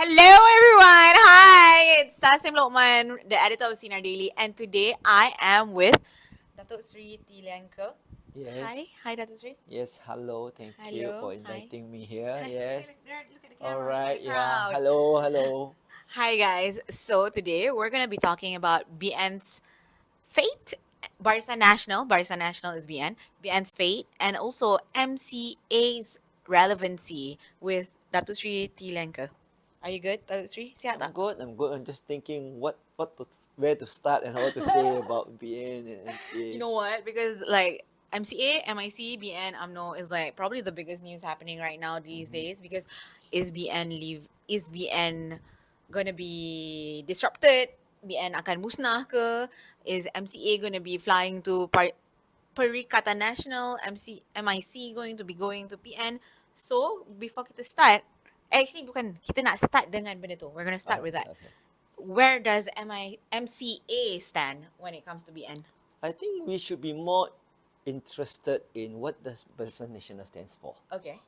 Hello, everyone. Hi, it's Sasim Lokman, the editor of Sinar Daily, and today I am with Datuk Seri Lian Ker. Yes, Hi, Datuk Seri. yes, hello. Thank you Hello, for hi. inviting me here. Hi, Yes. look at the All camera, look at right. the Yeah. crowd. Hello, hello. Hi, guys. So today we're gonna be talking about BN's fate. Barisan National is BN's fate, and also MCA's relevancy with Datuk Seri Lian Ker. Are you good, Datuk Seri? Sihat I'm tak? good. I'm good. I'm just thinking where to start and what to say about BN and You MCA. know what? Because like MCA, MIC, BN, UMNO is like probably the biggest news happening right now these Mm-hmm. days because is BN gonna be disrupted? BN akan musnah ke? Is MCA gonna be flying to Perikatan National? MIC going to be going to PN? So before kita start, actually bukan kita nak start dengan benda tu. We're gonna start with Okay. that. Okay. Where does MCA stand when it comes to BN? I think we should be more interested in what does Barisan Nasional stands for. Okay.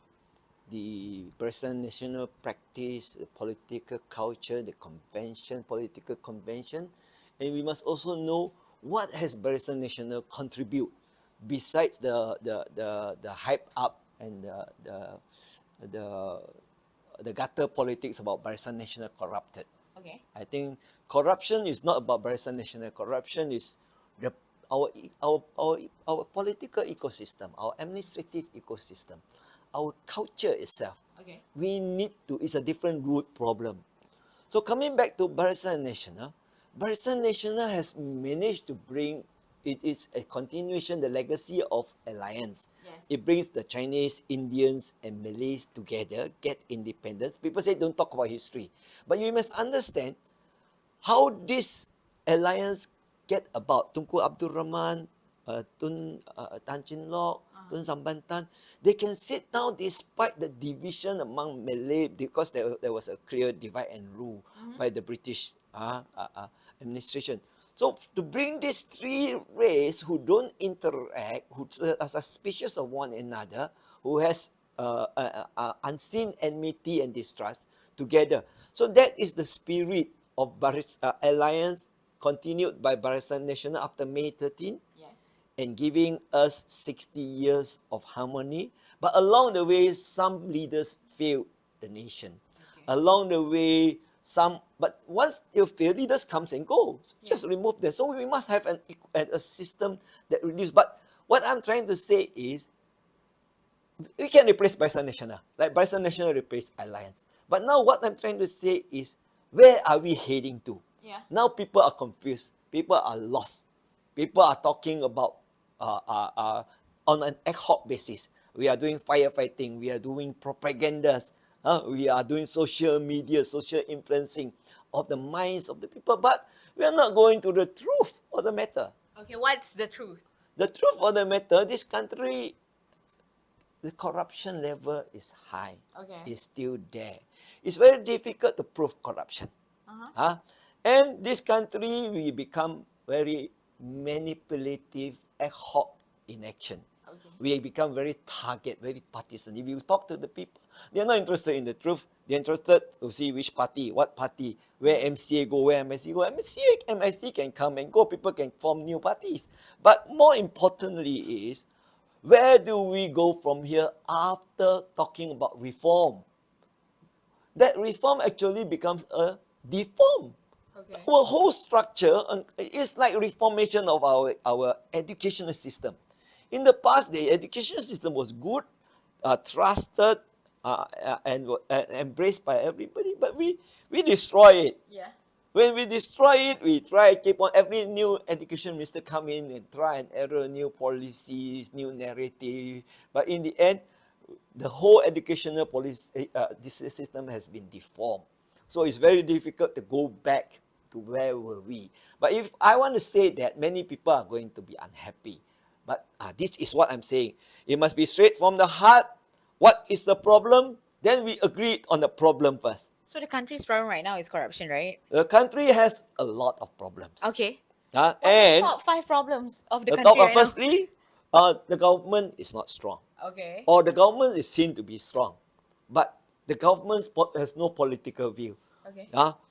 The Barisan Nasional practice, the political culture, the convention, political convention, and we must also know what has Barisan Nasional contribute besides the hype up and the the gutter politics about Barisan Nasional corrupted. Okay. I think corruption is not about Barisan Nasional. Corruption is the our our political ecosystem, our administrative ecosystem, our culture itself. Okay. We need to. It's a different root problem. So coming back to Barisan Nasional has managed to bring. It is a continuation, the legacy of alliance. Yes. It brings the Chinese, Indians, and Malays together, get independence. People say don't talk about history, but you must understand how this alliance get about. Tunku Abdul Rahman, Tan Chin Lok, Tun Sambantan, they can sit down despite the division among Malay because there was a clear divide and rule by the British administration. So to bring these three races who don't interact, who are suspicious of one another, who has unseen enmity and distrust together. So that is the spirit of alliance continued by Barisan Nasional after May 13 Yes. and giving us 60 years of harmony. But along the way, some leaders failed the nation. Okay. Along the way, but once you fail, leaders comes and goes. Yeah. Just remove them. So we must have a system that reduces. But what I'm trying to say is, we can replace Barisan Nasional. Like Barisan Nasional replaced Alliance. But now what I'm trying to say is, where are we heading to? Yeah. Now people are confused. People are lost. People are talking about on an ad hoc basis. We are doing firefighting. We are doing propagandas. We are doing social media, social influencing of the minds of the people. But we are not going to the truth of the matter. Okay, what's the truth? The truth of the matter, this country, the corruption level is high. Okay. It's still there. It's very difficult to prove corruption. Uh-huh. And this country, we become very manipulative, ad hoc in action. Okay. We become very target, very partisan. If you talk to the people, they're not interested in the truth. They're interested to see which party, what party, where MCA go, where MSC go. MSC can come and go. People can form new parties. But more importantly is, where do we go from here after talking about reform? That reform actually becomes a deform. Okay. Our whole structure is like reformation of our educational system. In the past, the education system was good, trusted, and embraced by everybody, but we destroy it. Yeah. When we destroy it, we try keep on every new education minister come in and try and error new policies, new narrative. But in the end, the whole educational policy this system has been deformed. So it's very difficult to go back to where were we. But if I want to say that, many people are going to be unhappy. But this is what I'm saying. It must be straight from the heart. What is the problem? Then we agree on the problem first. So the country's problem right now is corruption, right? The country has a lot of problems. Okay. What are the And top 5 problems of the the top country of right now? firstly, the government is not strong. Okay. Or the government is seen to be strong, but The government has no political view. Okay.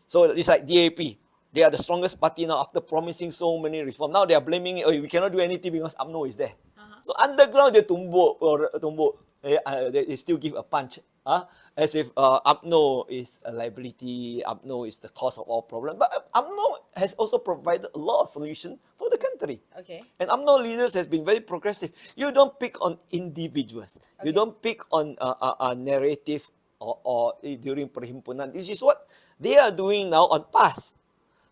So it's like DAP. They are the strongest party now after promising so many reforms. Now they are blaming it, oh, we cannot do anything because UMNO is there. So underground they tumbuk. They still give a punch. As if UMNO is a liability, UMNO is the cause of all problems. But UMNO has also provided a lot of solutions for the country. Okay. And UMNO leaders has been very progressive. You don't pick on individuals. You Okay. don't pick on a narrative or during perhimpunan. This is what they are doing now on past.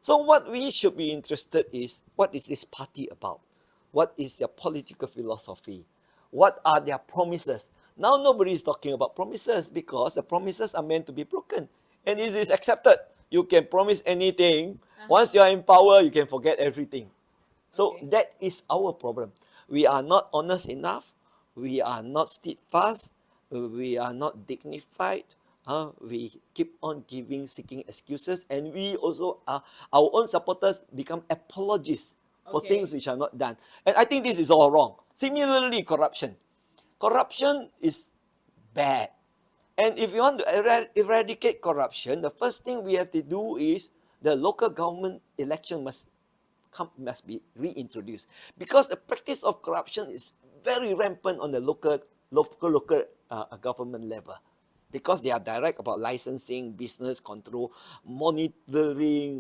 So what we should be interested is, what is this party about? What is their political philosophy? What are their promises? Now nobody is talking about promises because the promises are meant to be broken. And it is accepted. You can promise anything. Once you are in power, you can forget everything. So Okay. that is our problem. We are not honest enough. We are not steadfast. We are not dignified. We keep on seeking excuses, and we also our own supporters become apologists for Okay. things which are not done. And I think this is all wrong. Similarly, corruption. Corruption is bad. And if you want to eradicate corruption, the first thing we have to do is the local government election must be reintroduced, because the practice of corruption is very rampant on the local government level, because they are direct about licensing, business control, monitoring,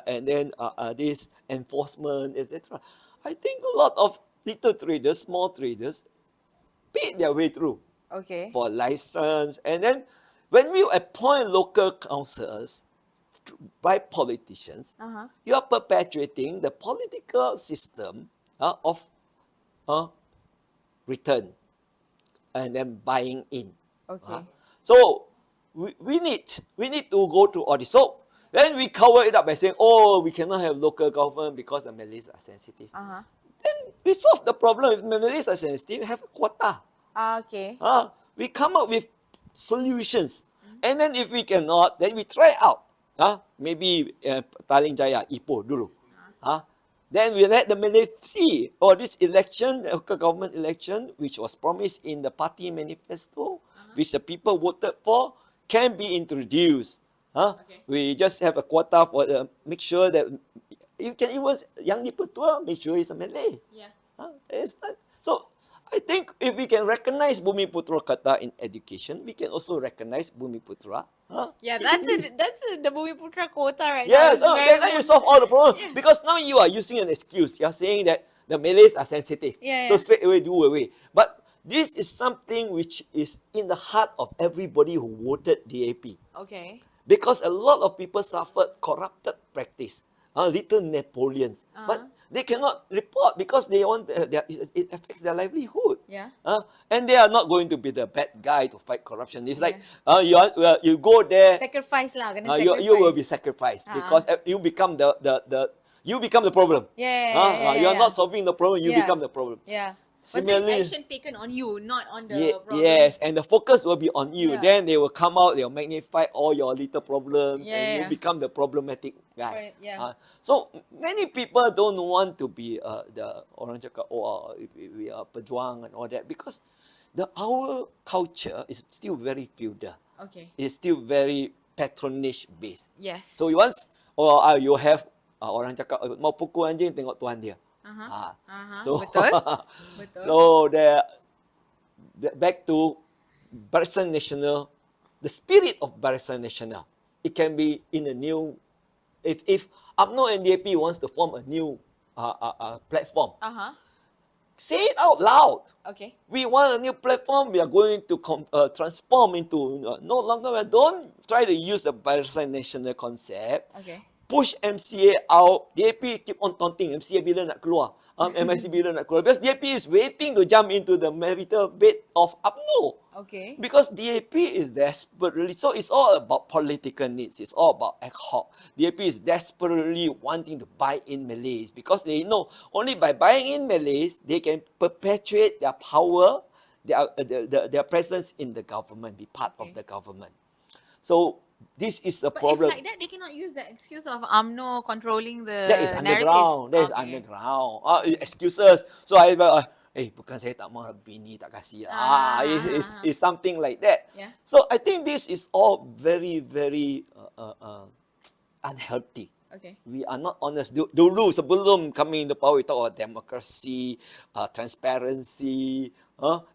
and then this enforcement, etc. I think a lot of little traders, small traders, paid their way through Okay. for license, and then when we appoint local councils by politicians, you are perpetuating the political system of return and then buying in. Okay. So we need to go to all this. So then we cover it up by saying, oh, we cannot have local government because the Malays are sensitive. Then we solve the problem. If Malays are sensitive, have a quota. Okay. We come up with solutions. And then if we cannot, then we try out. Maybe Taling Jaya, Ipoh dulu. Then we let the Malay see, this election, local government election, which was promised in the party manifesto, which the people voted for, can be introduced. Okay. We just have a quota for make sure that you can even Yang Dipertua, make sure he's a Malay. Yeah. It's not, so I think if we can recognize Bumi Putra Kata in education, we can also recognize Bumi Putra. Yeah, that's the Bumiputra quota right now. Yes, It's very then you solve all the problems. Yeah. Because now you are using an excuse. You are saying that the Malays are sensitive. Yeah, So yeah. straight away do away. But this is something which is in the heart of everybody who voted DAP. Okay. Because a lot of people suffered corrupted practice. Little Napoleons. But they cannot report because they want it affects their livelihood. Yeah. And they are not going to be the bad guy to fight corruption. It's like you go there, Sacrifice lah, kena you will sacrifice. be sacrificed because you become the problem. Yeah, You are yeah. not solving the problem, you Yeah. become the problem. Yeah. Similarly, But so action taken on you, not on the problem. yes, and the focus will be on you. Yeah. Then they will come out, they will magnify all your little problems, and you Yeah. become the problematic guy. Right, yeah. So many people don't want to be the orang cakap, we are pejuang and all that, because our culture is still very feudal. Okay. It's still very patronage based. Yes. So you have orang cakap mau pukul anjing tengok tuan dia. So Betul. Betul. so back to Barisan Nasional, the spirit of Barisan Nasional. It can be in a new, if UMNO and DAP wants to form a new platform, say it out loud. Okay. We want a new platform. We are going to transform into no longer. Don't try to use the Barisan Nasional concept. Okay. Push MCA out. DAP keep on taunting MCA bila nak keluar. MIC bila nak keluar. Because DAP is waiting to jump into the marital bed of UMNO. Okay. Because DAP is desperately, so it's all about political needs. It's all about ad hoc. DAP is desperately wanting to buy in Malays because they know only by buying in Malays, they can perpetuate their power, their presence in the government, be part of the government. So this is the But problem. if like that, they cannot use the excuse of UMNO controlling the That is narrative. underground. That is Okay. underground. Excuses. So bukan saya tak mau bini tak kasih. Ah. It's something like that. Yeah. So I think this is all very, very unhealthy. Okay. We are not honest. Dulu sebelum kami in the power, we talk about democracy, transparency,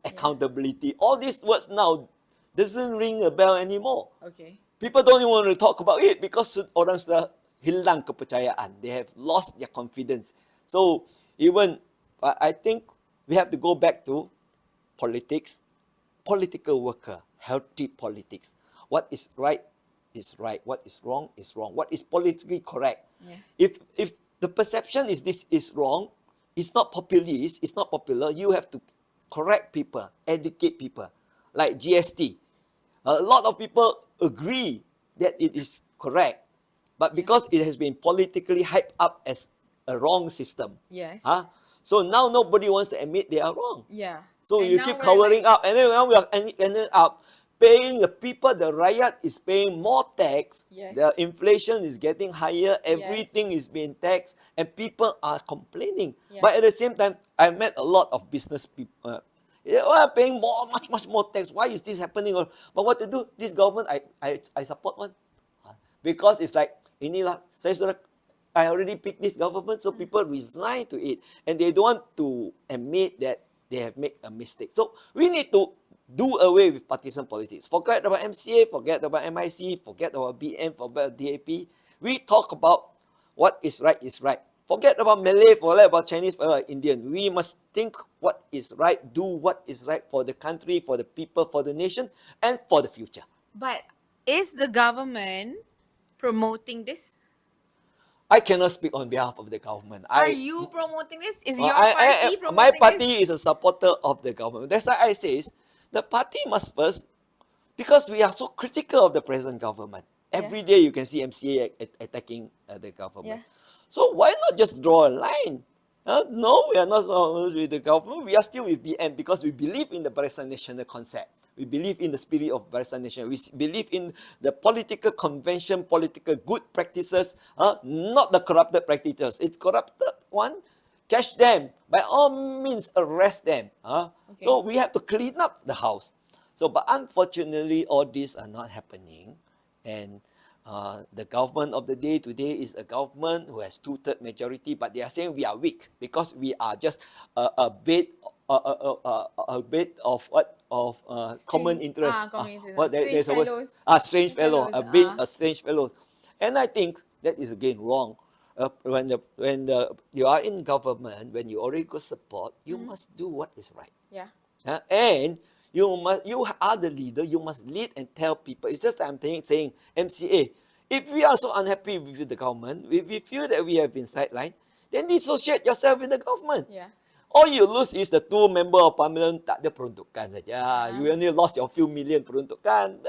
accountability. All these words now doesn't ring a bell anymore. Okay. People don't even want to talk about it because orang sudah hilang kepercayaan. They have lost their confidence. So even I think we have to go back to politics, political worker, healthy politics. What is right is right. What is wrong is wrong. What is politically correct. Yeah. If the perception is this is wrong, it's not populist, it's not popular, you have to correct people, educate people. Like GST. A lot of people agree that it is correct, but because it has been politically hyped up as a wrong system, Yes. so now nobody wants to admit they are wrong. Yeah. So And you now keep we're covering like- up, and then now we are ending up paying the people, the rakyat is paying more tax. Yes. The inflation is getting higher, everything is being taxed, and people are complaining. Yeah. But at the same time, I met a lot of business people. Paying much more tax. Why is this happening? But what to do? This government, I support one. Because it's like, inilah, I already picked this government, so people resign to it. And they don't want to admit that they have made a mistake. So we need to do away with partisan politics. Forget about MCA, forget about MIC, forget about BM, forget about DAP. We talk about what is right is right. Forget about Malay, forget about Chinese, forget about Indian. We must think what is right, do what is right for the country, for the people, for the nation, and for the future. But is the government promoting this? I cannot speak on behalf of the government. Are you promoting this? Is your I- party I- promoting my party this? is a supporter of the government. That's why I say the party must first, because we are so critical of the present government. Every day you can see MCA attacking the government. Yeah. So why not just draw a line? No, we are not with the government. We are still with BM because we believe in the Barisan Nasional concept. We believe in the spirit of Barisan Nasional. We believe in the political convention, political good practices, not the corrupted practices. It's corrupted one, catch them. By all means, arrest them. So we have to clean up the house. So, but unfortunately, all these are not happening. And the government of the day today is a government who has two-third majority, but they are saying we are weak because we are just a bit of what of common interest. Common interest. What Strange there's a word. fellows. Strange fellow, fellows, a bit a strange fellow, and I think that is again wrong. When you are in government, when you already got support, you must do what is right. Yeah. And you are the leader, you must lead and tell people. It's just that I'm saying MCA, if we are so unhappy with the government, if we feel that we have been sidelined, then dissociate yourself in the government. Yeah. All you lose is the two member of parliament tak ada peruntukan saja. You only lost your few million peruntukan.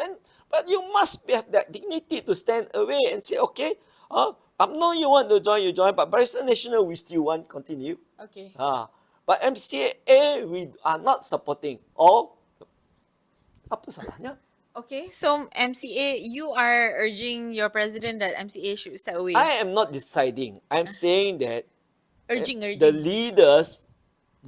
But you must have that dignity to stand away and say, okay, UMNO you want to join, you join, but Barisan Nasional we still want continue. Okay. But MCA we are not supporting. Or apa salahnya? Okay. So MCA, you are urging your president that MCA should step away. I am not deciding. I'm saying that urging. the leaders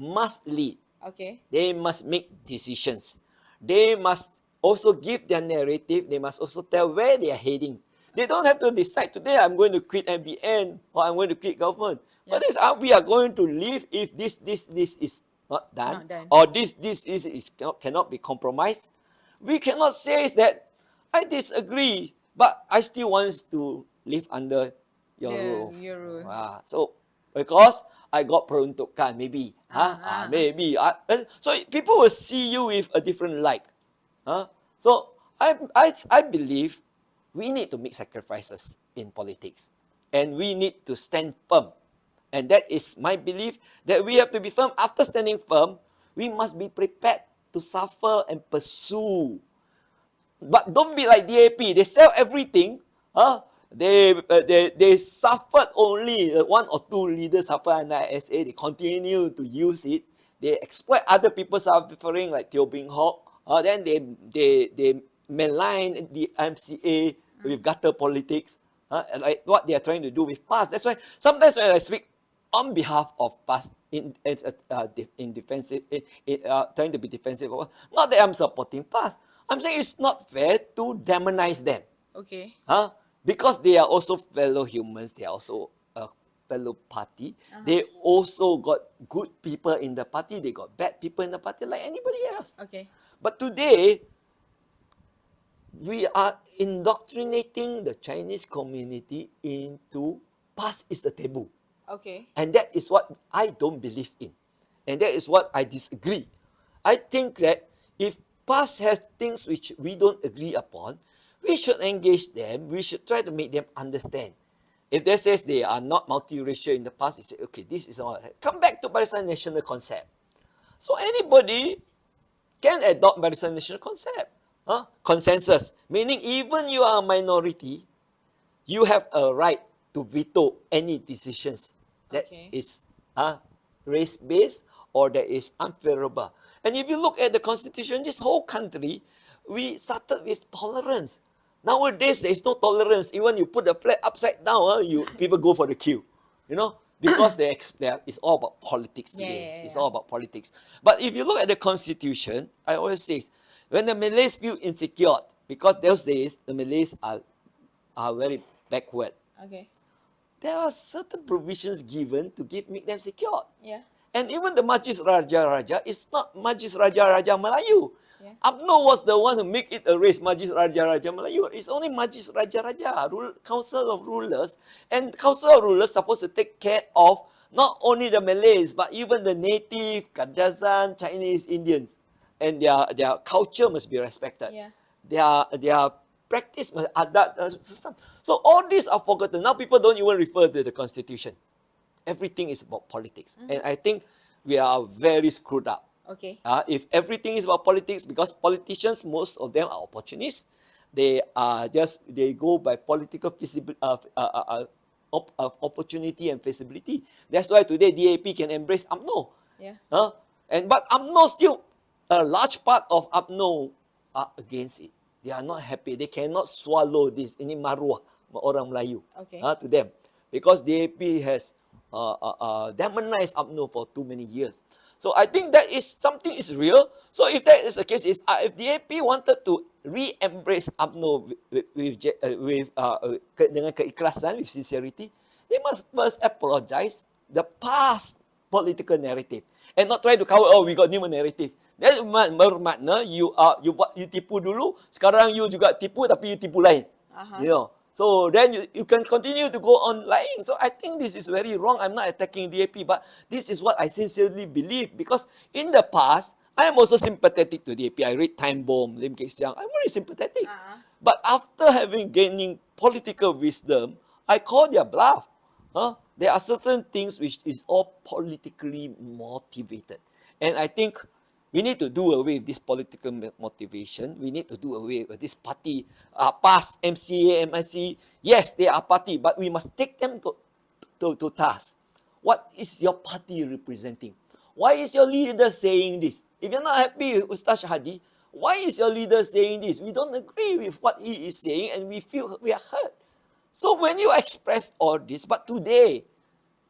must lead. Okay. They must make decisions. They must also give their narrative. They must also tell where they are heading. They don't have to decide today I'm going to quit MBN or I'm going to quit government. Yeah. But we are going to leave if this is not done, Not done. or this is cannot be compromised. We cannot say that I disagree, but I still want to live under your roof. Your rule. So because I got peruntukan, maybe. Maybe. So people will see you with a different light. So I believe we need to make sacrifices in politics. And we need to stand firm. And that is my belief that we have to be firm. After standing firm, we must be prepared to suffer and pursue. But don't be like DAP. They sell everything. They suffered only one or two leaders suffer under ISA. They continue to use it. They exploit other people's suffering like Teo Bing Hock. Then they malign the MCA with gutter politics. Like what they are trying to do with PAS. That's why sometimes when I speak on behalf of PAS in defensive, trying to be defensive. Not that I'm supporting PAS. I'm saying it's not fair to demonize them. Okay. Huh? Because they are also fellow humans, they are also a fellow party. They also got good people in the party, they got bad people in the party like anybody else. Okay. But today, we are indoctrinating the Chinese community into past is the taboo. Okay. And that is what I don't believe in. And that is what I disagree. I think that if past has things which we don't agree upon, we should engage them. We should try to make them understand. If they says they are not multiracial in the past, you say, okay, this is all. Come back to Barisan Nasional concept. So anybody can adopt Barisan Nasional concept. Consensus. Meaning even you are a minority, you have a right to veto any decisions that Okay. is race-based or that is unfavorable. And if you look at the constitution, this whole country, we started with tolerance. Nowadays, there is no tolerance. Even you put the flag upside down, people go for the queue. You know, because it's all about politics Yeah, today. yeah, yeah, It's yeah. all about politics. But if you look at the constitution, I always say, when the Malays feel insecure, because those days the Malays are very backward, Okay. there are certain provisions given to make them secure. Yeah. And even the Majlis Raja is not Majlis Raja Melayu. Yeah. UMNO was the one who make it a race, Majlis Raja Melayu. It's only Majlis Raja, Council of Rulers. And Council of Rulers supposed to take care of not only the Malays, but even the native, Kadazan, Chinese, Indians. And their culture must be respected. Yeah. Their practice, adat system. So all these are forgotten. Now people don't even refer to the constitution. Everything is about politics. And I think we are very screwed up. Okay. If everything is about politics, because politicians, most of them are opportunists. They go by political opportunity and feasibility. That's why today DAP can embrace UMNO. Yeah. But UMNO still, a large part of UMNO are against it. They are not happy. They cannot swallow this. Ini maruah orang Melayu Okay. to them. Because DAP has demonized UMNO for too many years. So I think that is something is real. So if that is the case, if DAP wanted to re-embrace UMNO dengan keikhlasan, with sincerity, they must first apologize the past political narrative and not try to cover. Oh, we got new narrative. That's bermakna you tipu dulu, sekarang you juga tipu tapi you tipu lain. You know. So then you can continue to go on lying. So I think this is very wrong. I'm not attacking DAP, but this is what I sincerely believe, because in the past, I am also sympathetic to DAP. I read Time Bomb, Lim Kek Siang. I'm very sympathetic. But after gaining political wisdom, I call their bluff. There are certain things which is all politically motivated. And I think we need to do away with this political motivation. We need to do away with this party, PAS, MCA, MIC. Yes, they are party, but we must take them to task. What is your party representing? Why is your leader saying this? If you're not happy with Ustaz Hadi, why is your leader saying this? We don't agree with what he is saying and we feel we are hurt. So when you express all this, but today,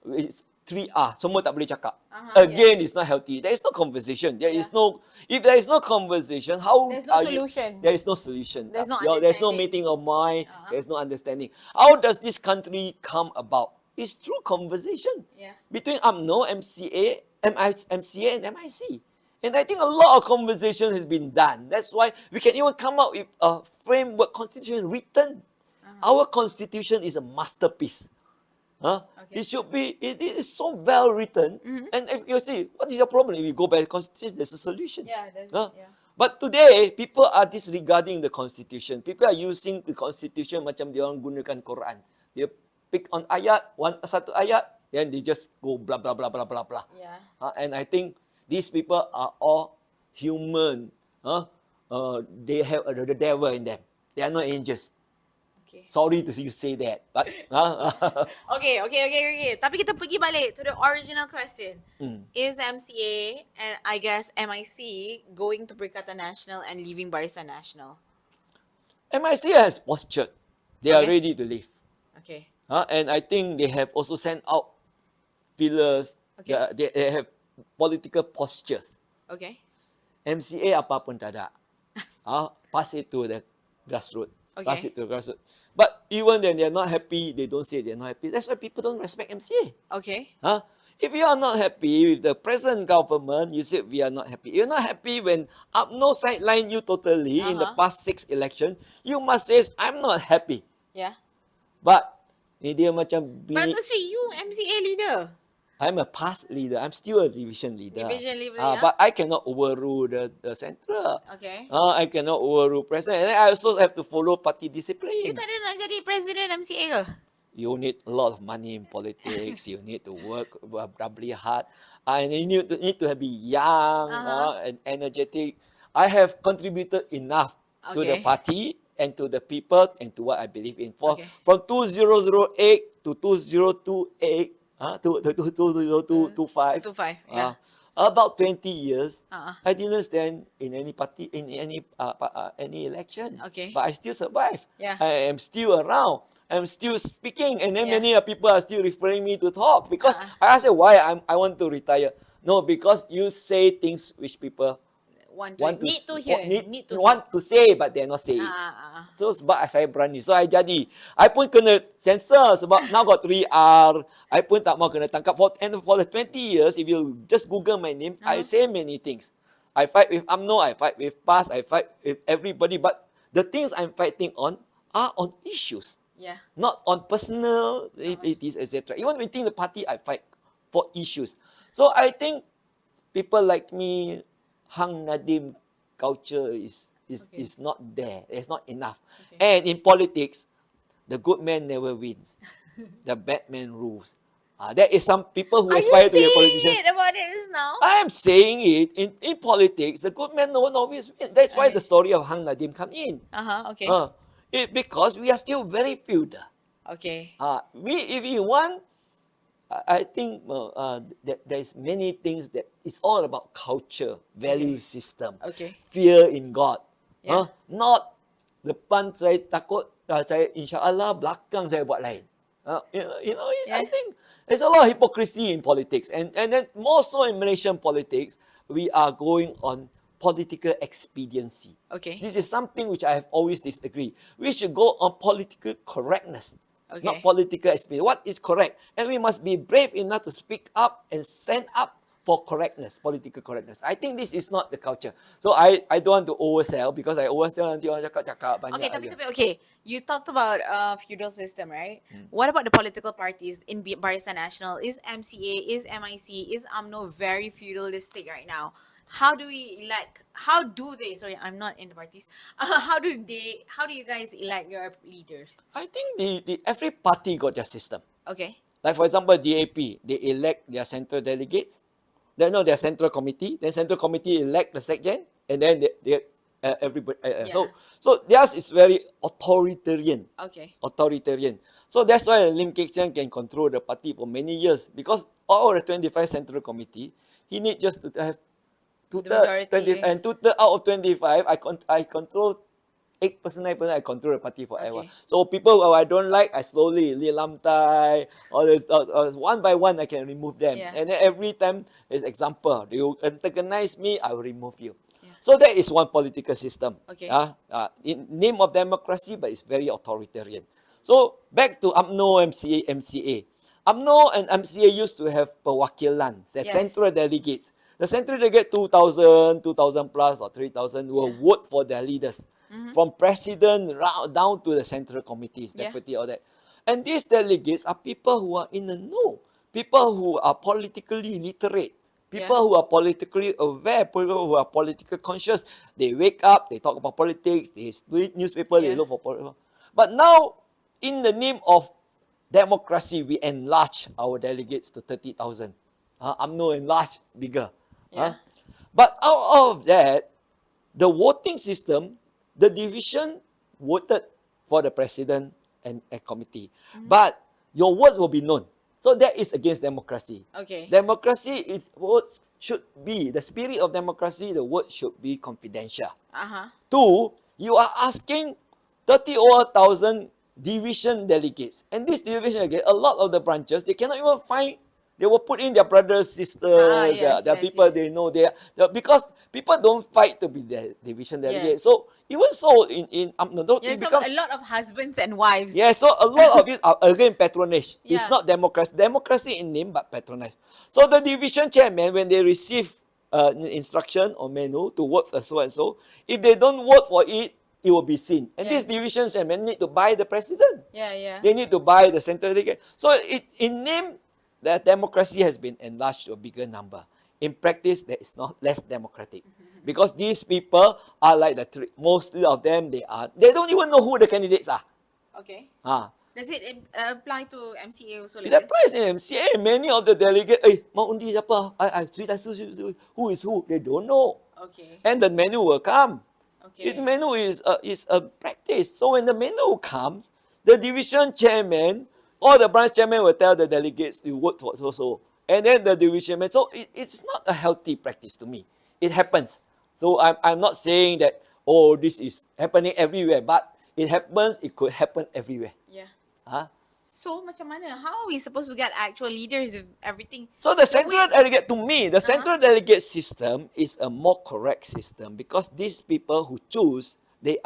it's 3R, semua tak boleh cakap. Again, it's not healthy. There is no conversation. If there is no conversation, how There's no are solution. there is no solution. There's no There's no understanding. meeting of mind. There's no understanding. How does this country come about? It's through conversation between UMNO, MCA, MCA and MIC. And I think a lot of conversation has been done. That's why we can even come up with a framework constitution written. Our constitution is a masterpiece. It should be, it is so well written. And if you see, what is your problem? If you go by the constitution, there's a solution. But today, people are disregarding the constitution. People are using the constitution macam dia orang gunakan Quran. They pick on satu ayat, then they just go blah, blah, blah, blah, blah, blah. And I think these people are all human. They have the devil in them. They are not angels. Okay. Sorry to see you say that, but Okay. Tapi kita pergi balik to the original question. Is MCA and I guess MIC going to Perikatan Nasional and leaving Barisan Nasional? MIC has postured. They are Okay. ready to leave. Okay. And I think they have also sent out fillers, Okay. they have political postures. Okay. MCA apa pun tak ada. Pass it to the grassroots. Pass Okay. it to the grassroots. But even then they're not happy, they don't say they're not happy. That's why people don't respect MCA. Okay. If you are not happy with the present government, you say we are not happy. You're not happy when UMNO sideline you totally in the past 6 election. You must say, I'm not happy. Yeah. But ni dia macam But bini, Datuk Seri, you MCA leader. I'm a past leader. I'm still a division leader. Division leader, yeah. But I cannot overrule the central. Okay. I cannot overrule president. And I also have to follow party You discipline. tak ada nak jadi presiden MCA ke? You need a lot of money in politics. You need to work doubly hard. And you need to be young and energetic. I have contributed enough to the Okay. party and to the people and to what I believe in. Okay. From 2008 to 2028, to 2025, 25, yeah. about 20 years, Uh-uh. I didn't stand in any party, in any election. Okay. But I still survive. Yeah. I am still around. I'm still speaking, and then Yeah. many people are still referring me to talk because I asked them why I want to retire. No, because you say things which people Need to hear. want to say, but they're not saying. So sebab saya berani. So I jadi. I pun kena censor sebab now got 3R. I pun tak mau kena tangkap. And for the 20 years, if you just Google my name, I say many things. I fight with UMNO, I fight with PAS, I fight with everybody. But the things I'm fighting on are on issues. Yeah. Not on personal activities, etc. Even within the party, I fight for issues. So I think people like me, Hang Nadim culture is not there. It's not enough. Okay. And in politics, the good man never wins. The bad man rules. There is some people who aspire to be politicians. Are you saying it about it now? I am saying it in politics. The good man no one always wins. That's why the story of Hang Nadim come in. Okay. Because we are still very feudal. Okay. If we want, I think that there's many things that it's all about culture, value system, Okay. fear in God. Yeah. Not depan saya takut, saya insya-Allah, belakang saya buat lain. I think there's a lot of hypocrisy in politics, and then more so in Malaysian politics, we are going on political expediency. Okay. This is something which I have always disagreed. We should go on political correctness, Okay. not political expediency. What is correct? And we must be brave enough to speak up and stand up for correctness, political correctness. I think this is not the culture. So I don't want to oversell because I oversell nanti orang cakap banyak. Okay, okay. You talked about feudal system, right? What about the political parties in Barisan Nasional? Is MCA, is MIC, is UMNO very feudalistic right now? How do we elect? How do they? Sorry, I'm not in the parties. How do you guys elect your leaders? I think the every party got their system. Okay. Like for example, DAP, they elect their central delegates. They know their central committee. Then central committee elect the secgen, and then they everybody. So theirs is very authoritarian. Okay. Authoritarian. So that's why Lim Kek Siang can control the party for many years because all the 25 central committee, he need just to have two-third, 20, and two-third out of 25, I control 8%, 9%, I control the party forever. Okay. So people who I don't like, I slowly, Li Lam Tai, all this, one by one, I can remove them. Yeah. And then every time, as example, you antagonize me, I will remove you. Yeah. So that is one political system. Okay. In name of democracy, but it's very authoritarian. So back to UMNO, MCA. UMNO and MCA used to have perwakilan, the central delegates. The central delegate 2,000 plus or 3,000 will vote for their leaders. From president down to the central committees, deputy, all that. And these delegates are people who are in the know, people who are politically literate, people who are politically aware, people who are politically conscious. They wake up, they talk about politics, they read newspaper, they look for politics. But now, in the name of democracy, we enlarge our delegates to 30,000. UMNO enlarged bigger. But out of that, the voting system, the division voted for the president and a committee. But your words will be known. So that is against democracy. Okay. Democracy is words should be, the spirit of democracy, the word should be confidential. Two, you are asking 30,000 division delegates. And this division delegates, a lot of the branches, they cannot even find They will put in their brothers, sisters, Yes, their yes, people yes. they know. Because people don't fight to be the division Yeah. delegate. So even so, Yeah, it so a becomes. lot of husbands and wives. Yeah, so a lot of it are again patronage. It's Yeah. not democracy. Democracy in name, but patronage. So the division chairman, when they receive instruction or menu to work for so and so, if they don't work for it, it will be seen. And Yeah. this division chairman need to buy the president. Yeah, yeah. They need to buy the central delegate. So in name, the democracy has been enlarged to a bigger number. In practice, that is not less democratic. Because these people are like mostly of them, they don't even know who the candidates are. Okay. Ah, Does it apply to MCA also it like this? applies in MCA. Many of the delegates, mau undi siapa? Who is who? They don't know. Okay. And the menu will come. Okay. The menu is a practice. So when the menu comes, the division chairman or the branch chairman will tell the delegates to vote for so. And then the division chairman. So it's not a healthy practice to me. It happens. So I'm not saying that, oh, this is happening everywhere. But it happens, it could happen everywhere. Yeah. Huh? So macam mana? How are we supposed to get actual leaders if everything? So the So we- central delegate, to me, the Uh-huh. central delegate system is a more correct system because these people who choose, they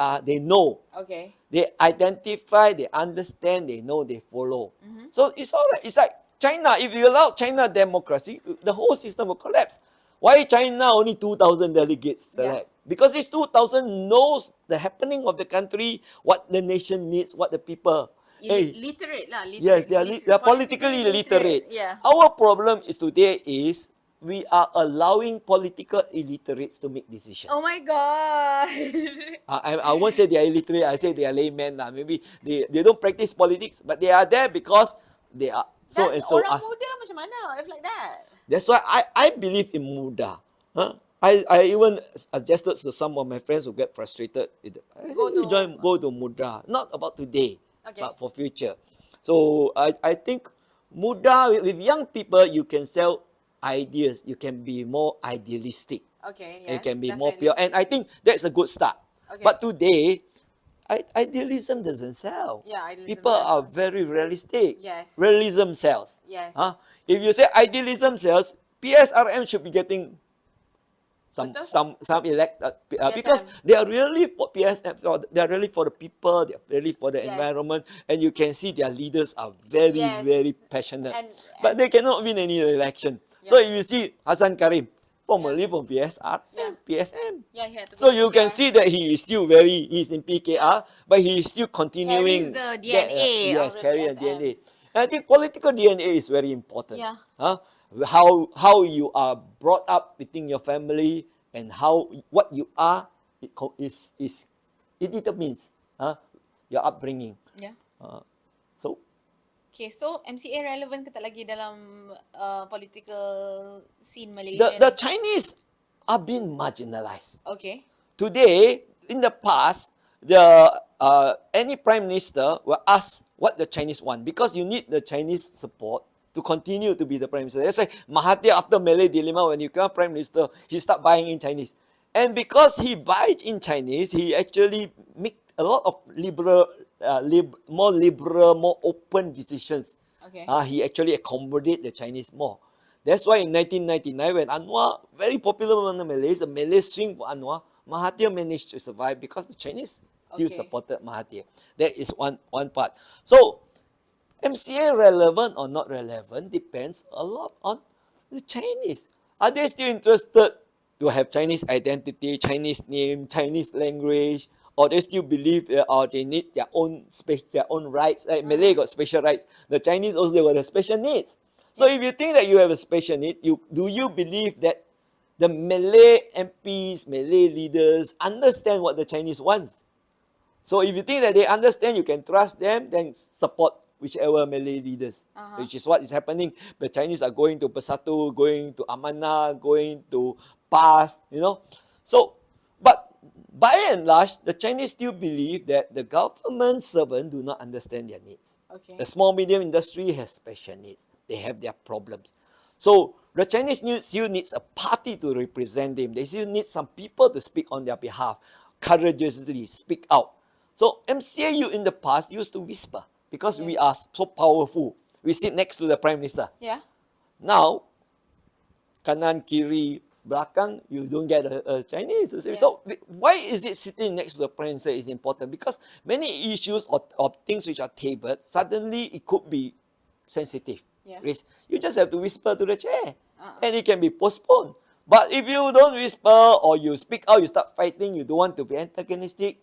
know, Okay. they identify, they understand, they know, they follow. Mm-hmm. So it's all right. It's like China. If you allow China democracy, the whole system will collapse. Why China only 2,000 delegates select? Because this 2,000 knows the happening of the country, what the nation needs, what the people. Hey, Literate lah. Literate. yes, they are politically literate. Yeah. Our problem is today is we are allowing political illiterates to make decisions. Oh my god. I won't say they are illiterate, I say they are laymen. Maybe they don't practice politics, but they are there because they are so Dan and so. orang muda macam mana if like that? That's why I believe in muda. Huh? I even suggested to some of my friends who get frustrated. Go to muda. Not about today, Okay. but for future. So I think muda with young people you can sell ideas. You can be more idealistic. Okay, You yes. can be definitely. more pure, and I think that's a good start. Okay. But today, idealism doesn't sell. Yeah, idealism People doesn't are sell. very realistic. Yes. Realism sells. Yes. Huh? If you say idealism sells, PSRM should be getting Betul. some elected PSM. because they are really for PSF. They are really for the people. They are really for the Yes. environment, and you can see their leaders are very Yes. very passionate. And But they cannot win any election. So Yeah. if you see Hassan Karim, formerly from PSR Yeah. and PSM. yeah, he had to So go you to can PR. see that he's in PKR, but he is still continuing. Carries the DNA Yes, of the carry the PSM. DNA. And I think political DNA is very important. Yeah. Huh? How you are brought up within your family and what you are it determines your upbringing. Yeah. So Okay, so MCA relevant ke tak lagi dalam political scene Malaysia? the Chinese are being marginalized. Okay. Today, in the past, any prime minister will ask what the Chinese want because you need the Chinese support to continue to be the prime minister. That's why Mahathir after Malay dilemma, when he became prime minister, he start buying in Chinese. And because he buys in Chinese, he actually make a lot of more liberal, more open decisions. Okay. He actually accommodate the Chinese more. That's why in 1999, when Anwar, very popular among the Malays swing for Anwar, Mahathir managed to survive because the Chinese still Okay. supported Mahathir. That is one part. So, MCA relevant or not relevant depends a lot on the Chinese. Are they still interested to have Chinese identity, Chinese name, Chinese language, or they still believe or they need their own space, their own rights? Like Malay got special rights. The Chinese also got the special needs. So if you think that you have a special need, do you believe that the Malay MPs, Malay leaders understand what the Chinese wants? So if you think that they understand, you can trust them, then support whichever Malay leaders, which is what is happening. The Chinese are going to Bersatu, going to Amanah, going to PAS, So, but by and large, the Chinese still believe that the government servants do not understand their needs. Okay. The small medium industry has special needs. They have their problems. So the Chinese still needs a party to represent them. They still need some people to speak on their behalf, courageously speak out. So MCAU in the past used to whisper because we are so powerful. We sit next to the Prime Minister. Yeah. Now, kanan, kiri, belakang, you don't get a Chinese. Yeah. So why is it sitting next to the Prime Minister is important? Because many issues or things which are tabled, suddenly it could be sensitive. Yeah. You just have to whisper to the chair, Uh-uh. and it can be postponed. But if you don't whisper or you speak out, you start fighting, you don't want to be antagonistic,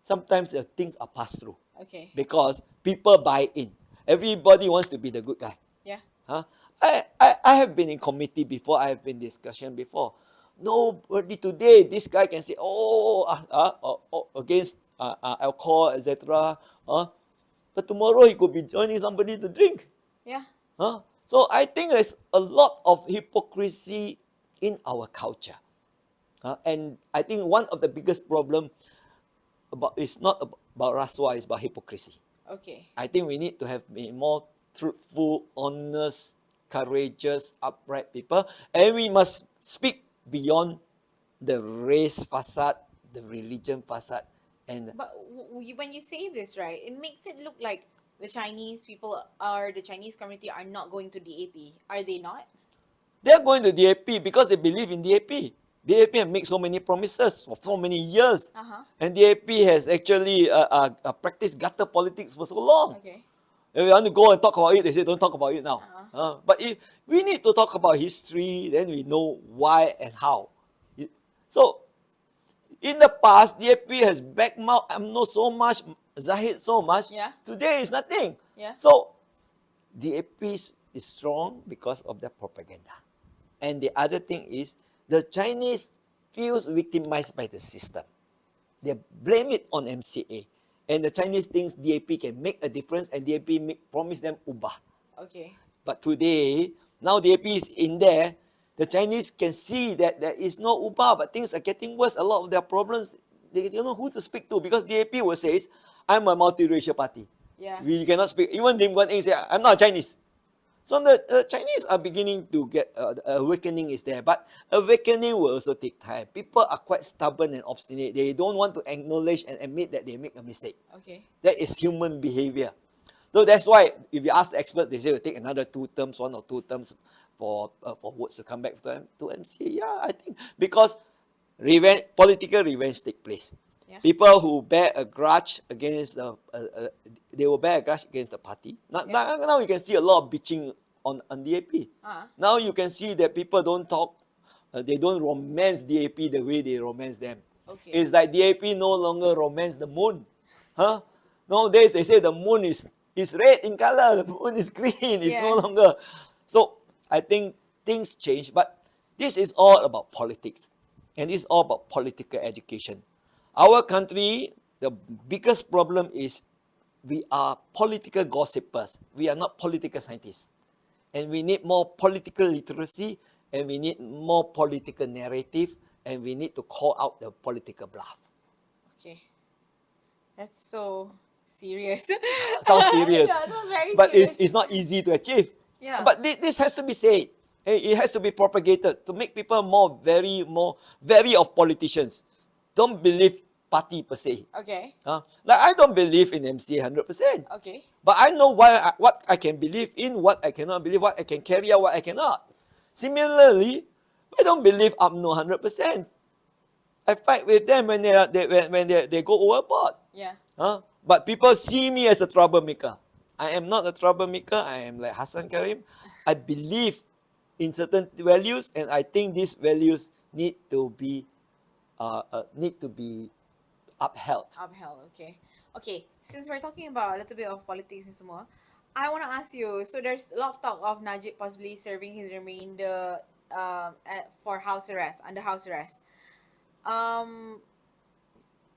sometimes the things are passed through Okay. because people buy in. Everybody wants to be the good guy. Yeah. Huh? I have been in committee before, I have been discussion before. Nobody today, this guy can say, against alcohol, etc. But tomorrow he could be joining somebody to drink. Yeah. So I think there's a lot of hypocrisy in our culture. And I think one of the biggest problem is not about rasuah, it's about hypocrisy. Okay. I think we need to have a more truthful, honest, courageous, upright people. And we must speak beyond the race facade, the religion facade. And But when you say this, right, it makes it look like the Chinese people or the Chinese community are not going to DAP. Are they not? they're going to DAP because they believe in DAP. DAP have made so many promises for so many years. Uh-huh. And DAP has actually practiced gutter politics for so long. Okay. If we want to go and talk about it, they say don't talk about it now. Uh-huh. But if we need to talk about history, then we know why and how. So, in the past, DAP has backmouth UMNO so much, Zahid so much. Yeah. Today is nothing. Yeah. So, DAP is strong because of their propaganda. And the other thing is, the Chinese feels victimized by the system. They blame it on MCA. And the Chinese thinks DAP can make a difference and DAP promise them ubah. Okay. But today, now DAP is in there, the Chinese can see that there is no ubah, but things are getting worse. A lot of their problems, they don't know who to speak to because DAP will say, I'm a multiracial party. Yeah. We cannot speak. Even Lim Guan Eng say, I'm not Chinese. So the Chinese are beginning to get, awakening is there. But awakening will also take time. People are quite stubborn and obstinate. They don't want to acknowledge and admit that they make a mistake. Okay. That is human behavior. So that's why if you ask the experts, they say it will take another 2 terms, 1 or 2 terms for votes to come back to MCA. Yeah, I think because political revenge take place. Yeah. People who bear a grudge against they will bear a grudge against the party. Now you can see a lot of bitching on DAP. Uh-huh. Now you can see that people don't talk, they don't romance DAP the way they romance them. Okay. It's like DAP no longer romance the moon. Nowadays they say the moon is red in color, the moon is green, it's no Yeah. longer. So I think things change, but this is all about politics. And it's all about political education. Our country, the biggest problem is we are political gossipers. We are not political scientists. And we need more political literacy, and we need more political narrative, and we need to call out the political bluff. Okay. That's so serious. Sounds serious. Yeah, sounds very But serious. it's not easy to achieve. Yeah. But this has to be said. It has to be propagated to make people more wary of politicians. Don't believe party per se. Okay. Like I don't believe in MCA 100%. Okay. But I know what I can believe in, what I cannot believe, what I can carry out, what I cannot. Similarly, I don't believe UMNO 100%. I fight with them when they go overboard. Yeah. But people see me as a troublemaker. I am not a troublemaker. I am like Hassan Karim. I believe in certain values, and I think these values need to be upheld. Upheld. Okay. Okay. Since we're talking about a little bit of politics and semua, I want to ask you. So there's a lot of talk of Najib possibly serving his remainder for house arrest, under house arrest.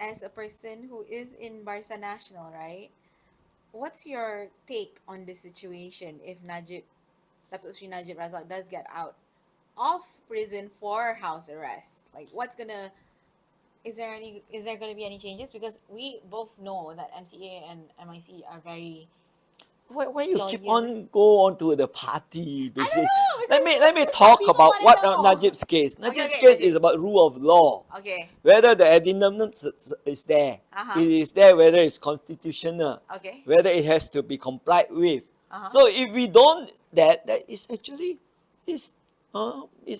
As a person who is in Barisan Nasional, right? What's your take on this situation if Datuk Seri Najib Razak does get out of prison for house arrest? Like, is there going to be any changes? Because we both know that MCA and MIC are very Why you keep loyal. on go on to the party basis? know, because Let me that's talk what people about wanna what know. Najib's case. Najib's okay, case Najib. is about rule of law. Okay. Whether the addendum is there, Uh-huh. it is there. Whether it's constitutional, Okay. whether it has to be complied with. Uh-huh. So if we don't, that is actually is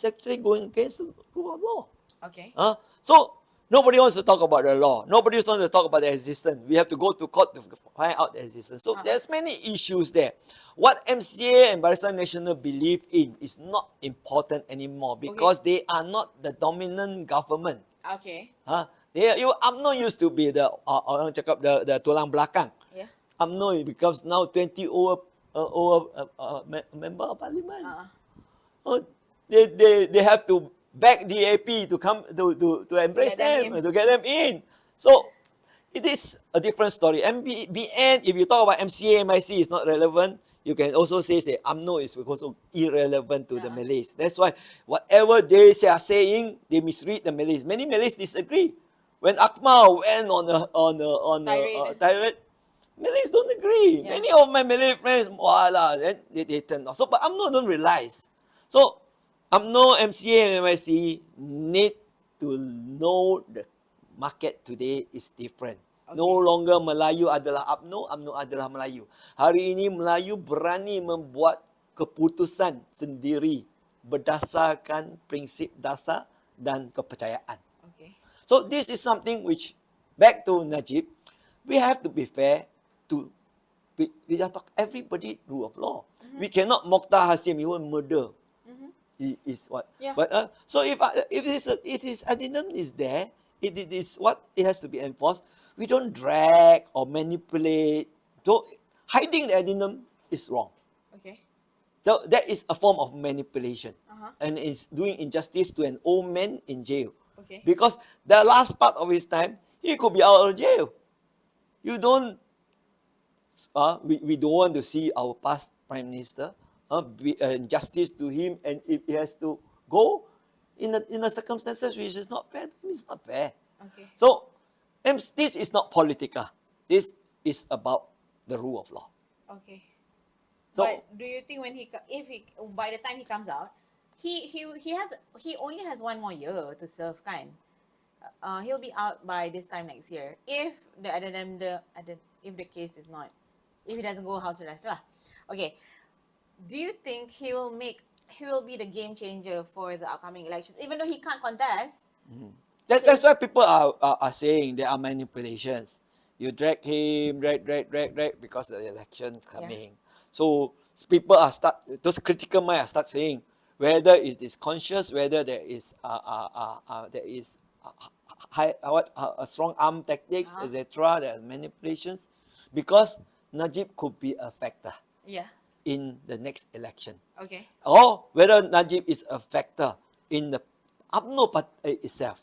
actually going against the rule of law. Okay. So nobody wants to talk about the law. Nobody wants to talk about the existence. We have to go to court to find out the existence. So there's many issues there. What MCA and Barisan Nasional believe in is not important anymore because they are not the dominant government. Okay. UMNO used to be the orang cakap the tulang belakang. Yeah. UMNO becomes now 20 over member of parliament. They have to beg DAP to come to embrace them, to get them in. So it is a different story. MBN, if you talk about MCA, MIC is not relevant, you can also say that UMNO is also irrelevant to the Malays. That's why whatever they are saying, they misread the Malays. Many Malays disagree. When Akmal went on a tirade, Malays don't agree. Many of my Malay friends, voila, then they turn off. So, but UMNO don't realize. So, UMNO, MCA, and MIC need to know the market today is different. No longer Melayu adalah UMNO, UMNO adalah Melayu. Hari ini Melayu berani membuat keputusan sendiri berdasarkan prinsip dasar dan kepercayaan. Okay. So this is something which, back to Najib, we have to be fair to, we are talk everybody rule of law. We cannot Mokhtar Hasim, he will murder. He is what? Yeah. But so if it is addendum is there, it is what it has to be enforced. We don't drag or manipulate. Hiding the addendum is wrong. Okay. So that is a form of manipulation, and is doing injustice to an old man in jail. Okay. Because the last part of his time, he could be out of jail. You don't. We don't want to see our past prime minister justice to him, and if he has to go in the circumstances which is not fair, it's not fair. Okay. So this is not political. This is about the rule of law. Okay. So, but do you think by the time he comes out, he only has 1 more year to serve, kan? He'll be out by this time next year if if the case is not, if he doesn't go house arrest lah. Okay. Do you think he will be the game changer for the upcoming elections, even though he can't contest? that's why people are saying there are manipulations. You drag him, drag because the election coming. So people those critical minds start saying whether it is conscious, whether there is a strong arm tactics, etc. There are manipulations, because Najib could be a factor. Yeah. In the next election. Okay. Or whether Najib is a factor in the UMNO itself.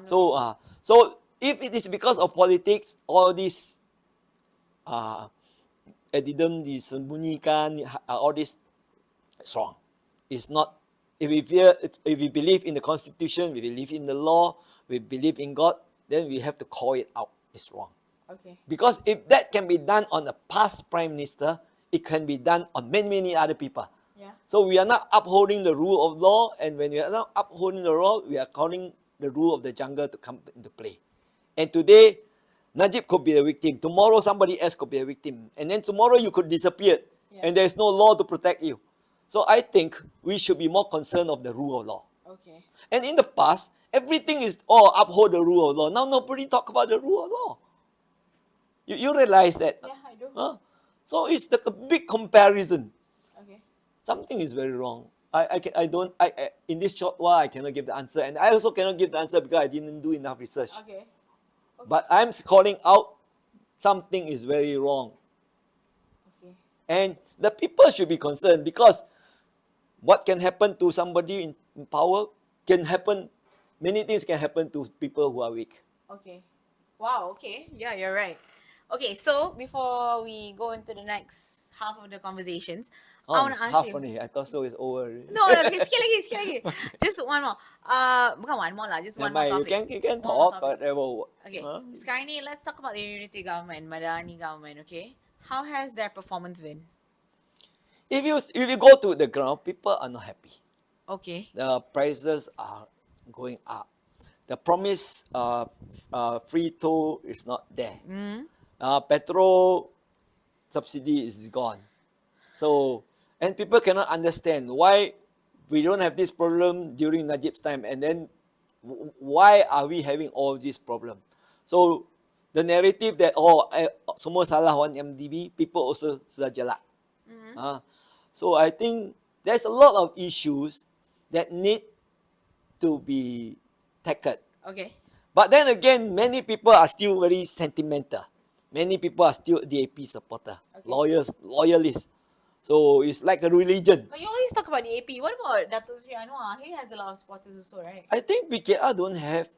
So if it is because of politics, all this addendum disembunyikan, all this is wrong. It's not. If we believe in the constitution, we believe in the law, we believe in God, then we have to call it out. It's wrong. Okay. Because if that can be done on a past prime minister, it can be done on many other people. Yeah. So we are not upholding the rule of law, and when we are not upholding the law, we are calling the rule of the jungle to come into play. And today, Najib could be the victim. Tomorrow, somebody else could be a victim. And then tomorrow, you could disappear, and there is no law to protect you. So I think we should be more concerned of the rule of law. Okay. And in the past, everything is, uphold the rule of law. Now nobody talk about the rule of law. You realize that? Yeah, I do. So it's like a big comparison. Okay. Something is very wrong. In this short while, I cannot give the answer. And I also cannot give the answer because I didn't do enough research. Okay. But I'm calling out something is very wrong. Okay. And the people should be concerned, because what can happen to somebody in power can happen, many things can happen to people who are weak. Okay. Wow, okay. Yeah, you're right. Okay, so before we go into the next half of the conversations, I want It's to ask half you. only. I thought so it's over. No, sikit lagi. Just one more. Bukan one more lah, just one more Never mind, topic. you can One more talk, topic. whatever. Okay, sekarang ni let's talk about the unity government, Madani government, okay? How has their performance been? If you go to the ground, people are not happy. Okay. The prices are going up. The promise free toll is not there. Petrol subsidy is gone. So, and people cannot understand why we don't have this problem during Najib's time, and then why are we having all this problem? So the narrative that semua salah 1MDB, people also sudah jelak. So I think there's a lot of issues that need to be tackled. Okay. But then again, many people are still very sentimental. Many people are still DAP supporter, Okay. loyalists. So it's like a religion. But you always talk about the AP. What about Datuk Seri Anwar? He has a lot of supporters also, right? I think PKR don't have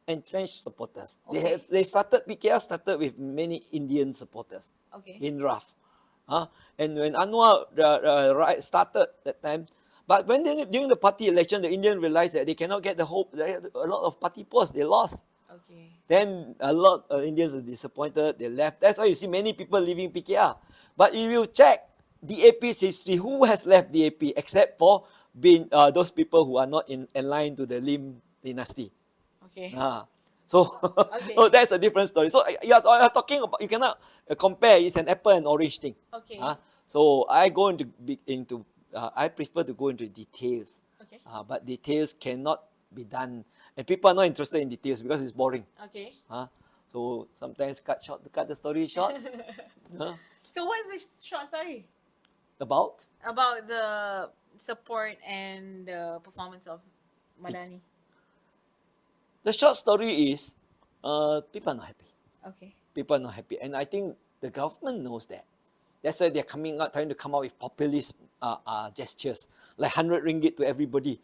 entrenched supporters. Okay. PKR started with many Indian supporters Okay. in RAF. And when Anwar started that time, but when during the party election, the Indian realized that they cannot get a lot of party posts. They lost. Okay. Then a lot of Indians are disappointed. They left. That's why you see many people leaving PKR. But if you check DAP's history, who has left DAP except for those people who are not in line to the Lim dynasty? Okay. So, Okay. so that's a different story. So you're talking about, you cannot compare. It's an apple and orange thing. Okay. So I I prefer to go into details. Okay. But details cannot be done, and people are not interested in details because it's boring. Okay. So sometimes cut the story short. So what's the short story About about the support and the performance of Madani? the short story is, people are not happy. Okay. People are not happy, and I think the government knows that. That's why they're trying to come out with populist gestures, like 100 ringgit to everybody.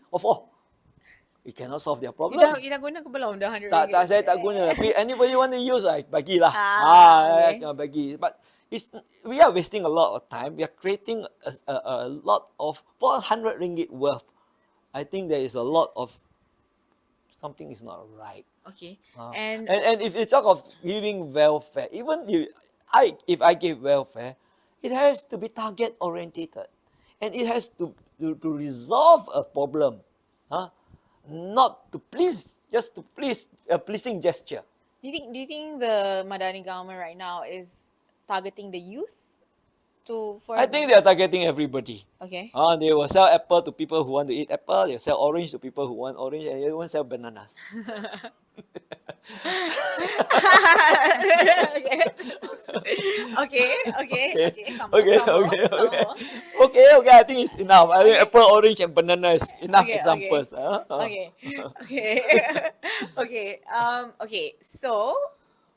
We cannot solve their problem. You dah guna ke belum dah 100 Tak, ringgit? saya tak guna. Tapi anybody want to use, bagilah. Okay. Bagi. But we are wasting a lot of time. We are creating a lot of, for 100 ringgit worth. I think there is a lot of, something is not right. Okay. And if you talk of giving welfare, even if I give welfare, it has to be target orientated, and it has to resolve a problem, not to please, just to please, a pleasing gesture. Do you think the Madani government right now is targeting the youth I think they are targeting everybody. Okay. They will sell apple to people who want to eat apple. They sell orange to people who want orange, and they won't sell bananas. Okay. Okay. I think it's enough. I think apple, orange, and banana is enough examples. Okay. Okay. So,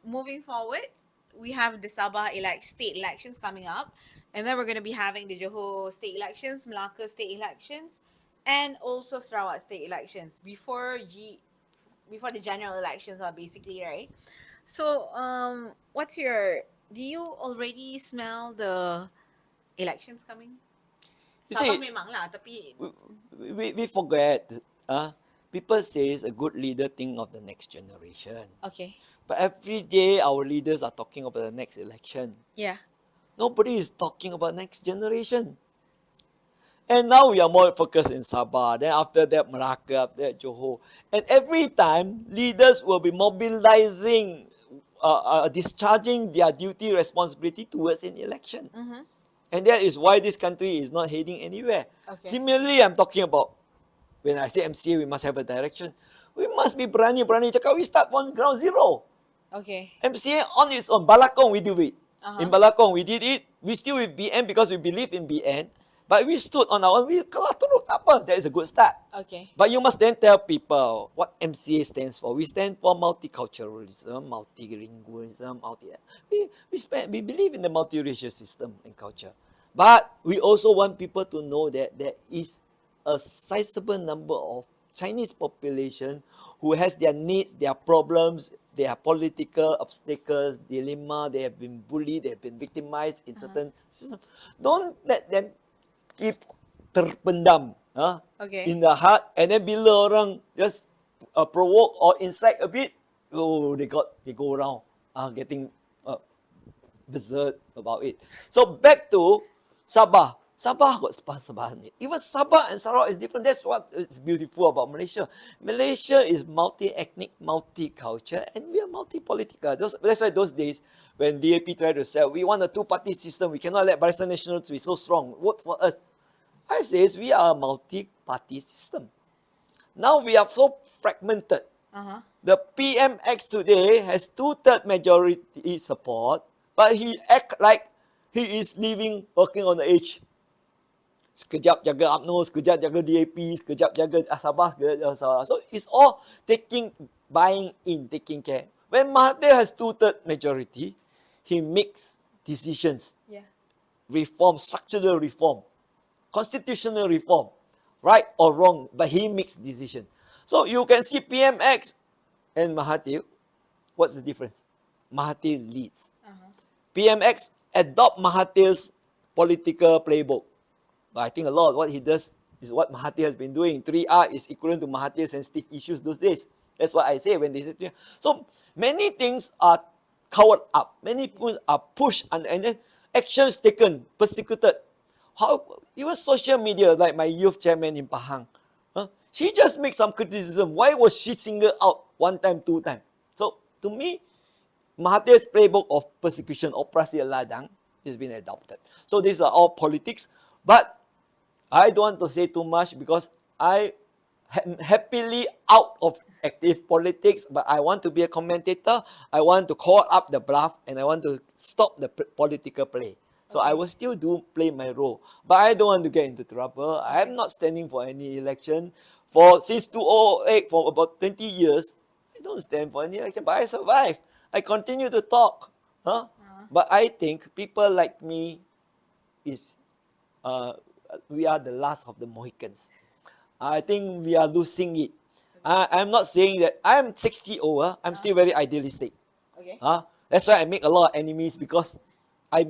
moving forward, we have the Sabah state elections coming up, and then we're going to be having the Johor state elections, Melaka state elections, and also Sarawak state elections before the general elections are basically, right? So, do you already smell the elections coming? You Sabah see, memang lah, tapi we forget. People say a good leader think of the next generation. okay. But every day our leaders are talking about the next election. Yeah. Nobody is talking about next generation. And now we are more focused in Sabah. Then after that, Melaka, after that, Johor. And every time, leaders will be mobilizing, discharging their duty responsibility towards an election. Mm-hmm. And that is why this country is not heading anywhere. Okay. Similarly, I'm talking about, when I say MCA, we must have a direction. We must be berani cakap, we start from ground zero. Okay. MCA on its own. Balakong, we do it. Uh-huh. In Balakong, we did it. We still with BN because we believe in BN. But we stood on our own. We kalah turut, tak apa. That is a good start. Okay. But you must then tell people what MCA stands for. We stand for multiculturalism, multilingualism, we believe in the multiracial system and culture. But we also want people to know that there is a sizable number of Chinese population who has their needs, their problems, their political obstacles, dilemma, they have been bullied, they have been victimized in certain systems. Don't let them keep terpendam Okay. in the heart, and then bila orang just provoke or incite a bit, they go around getting berserk about it. So back to Sabah. Sabah got Sabah. Even Sabah and Sarawak is different. That's what is beautiful about Malaysia. Malaysia is multi-ethnic, multi-culture, and we are multi-political. That's why those days when DAP tried to say, we want a two-party system, we cannot let Barisan Nasional to be so strong. Vote for us. I says we are a multi-party system. Now we are so fragmented. Uh-huh. The PMX today has 2/3 majority support, but he act like he is living, working on the edge. Sekejap jaga UMNO, sekejap jaga DAP, sekejap jaga Sabah, sekejap jaga Sabah. So it's all buying in, taking care. When Mahathir has 2/3 majority, he makes decisions, Yeah. reform, structural reform, constitutional reform, right or wrong, but he makes decision. So you can see PMX and Mahathir, what's the difference? Mahathir leads. PMX adopt Mahathir's political playbook. But I think a lot of what he does is what Mahathir has been doing. 3R is equivalent to Mahathir's sensitive issues those days. That's what I say when they say 3R. So many things are covered up. Many people are pushed and then actions taken, persecuted. How even social media, like my youth chairman in Pahang, she just makes some criticism. Why was she singled out one time, two time? So to me, Mahathir's playbook of persecution, operasi ladang, has been adopted. So these are all politics, but I don't want to say too much because I am happily out of active politics, but I want to be a commentator. I want to call up the bluff and I want to stop the political play. So I will still play my role, but I don't want to get into trouble. I am not standing for any election. Since 2008, for about 20 years, I don't stand for any election, but I survived. I continue to talk. But I think people like me we are the last of the Mohicans. I think we are losing it. I'm not saying that I'm 60 over. I'm still very idealistic. Okay. That's why I make a lot of enemies because I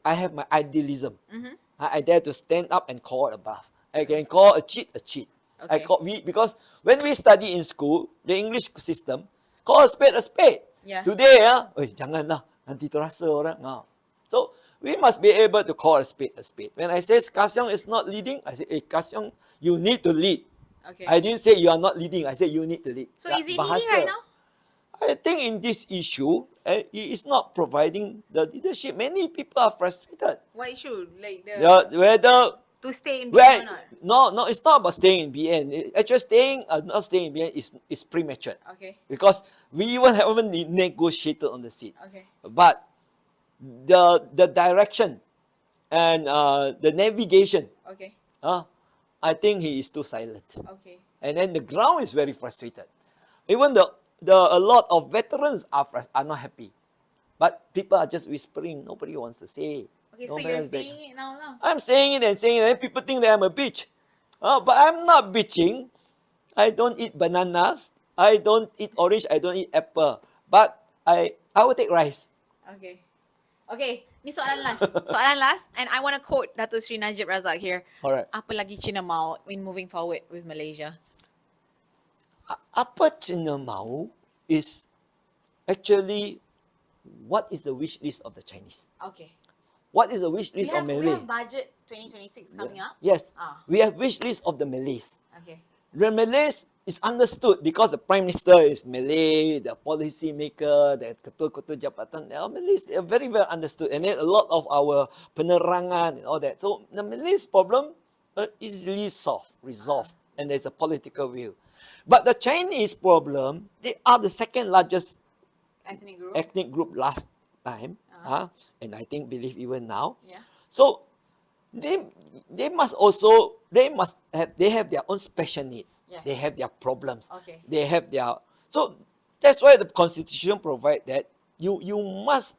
have my idealism. I dare to stand up and call a bluff. I can call a cheat a cheat. Okay. Because when we study in school, the English system, call a spade a spade. Yeah. Today, janganlah, nanti terasa orang. So we must be able to call a spade a spade. When I say Kasyong is not leading, I say, Kasyong, you need to lead. Okay. I didn't say you are not leading. I said you need to lead. So is he leading right now? I think in this issue, he is not providing the leadership. Many people are frustrated. What issue? Like Whether to stay in BN or not? No, it's not about staying in BN. Actually, not staying in BN is premature. Okay. Because we even haven't negotiated on the seat. Okay. But the direction and the navigation, Okay. I think he is too silent. Okay. And then the ground is very frustrated. Even a lot of veterans are not happy. But people are just whispering. Nobody wants to say. Okay, so you're saying it now. I'm saying it and saying it, and people think that I'm a bitch. But I'm not bitching. I don't eat bananas. I don't eat orange. I don't eat apple. But I will take rice. Okay. Okay, ni soalan last. Soalan last, and I want to quote Datuk Seri Najib Razak here. Alright. Apa lagi China mau in moving forward with Malaysia? Apa China mau is actually what is the wish list of the Chinese? Okay. What is the wish list of We Malay? have budget 2026 coming up. Yes. Ah. We have wish list of the Malays. Okay. The Malays is understood because the Prime Minister is Malay, the policy maker, the ketua-ketua jabatan, they are Malays. They are very well understood. And then a lot of our penerangan and all that. So the Malays problem easily resolved. And there's a political will. But the Chinese problem, they are the second largest ethnic group last time. And I think believe even now. Yeah. So they have their own special needs. Yes. They have their problems. Okay. They have so that's why the constitution provide that you must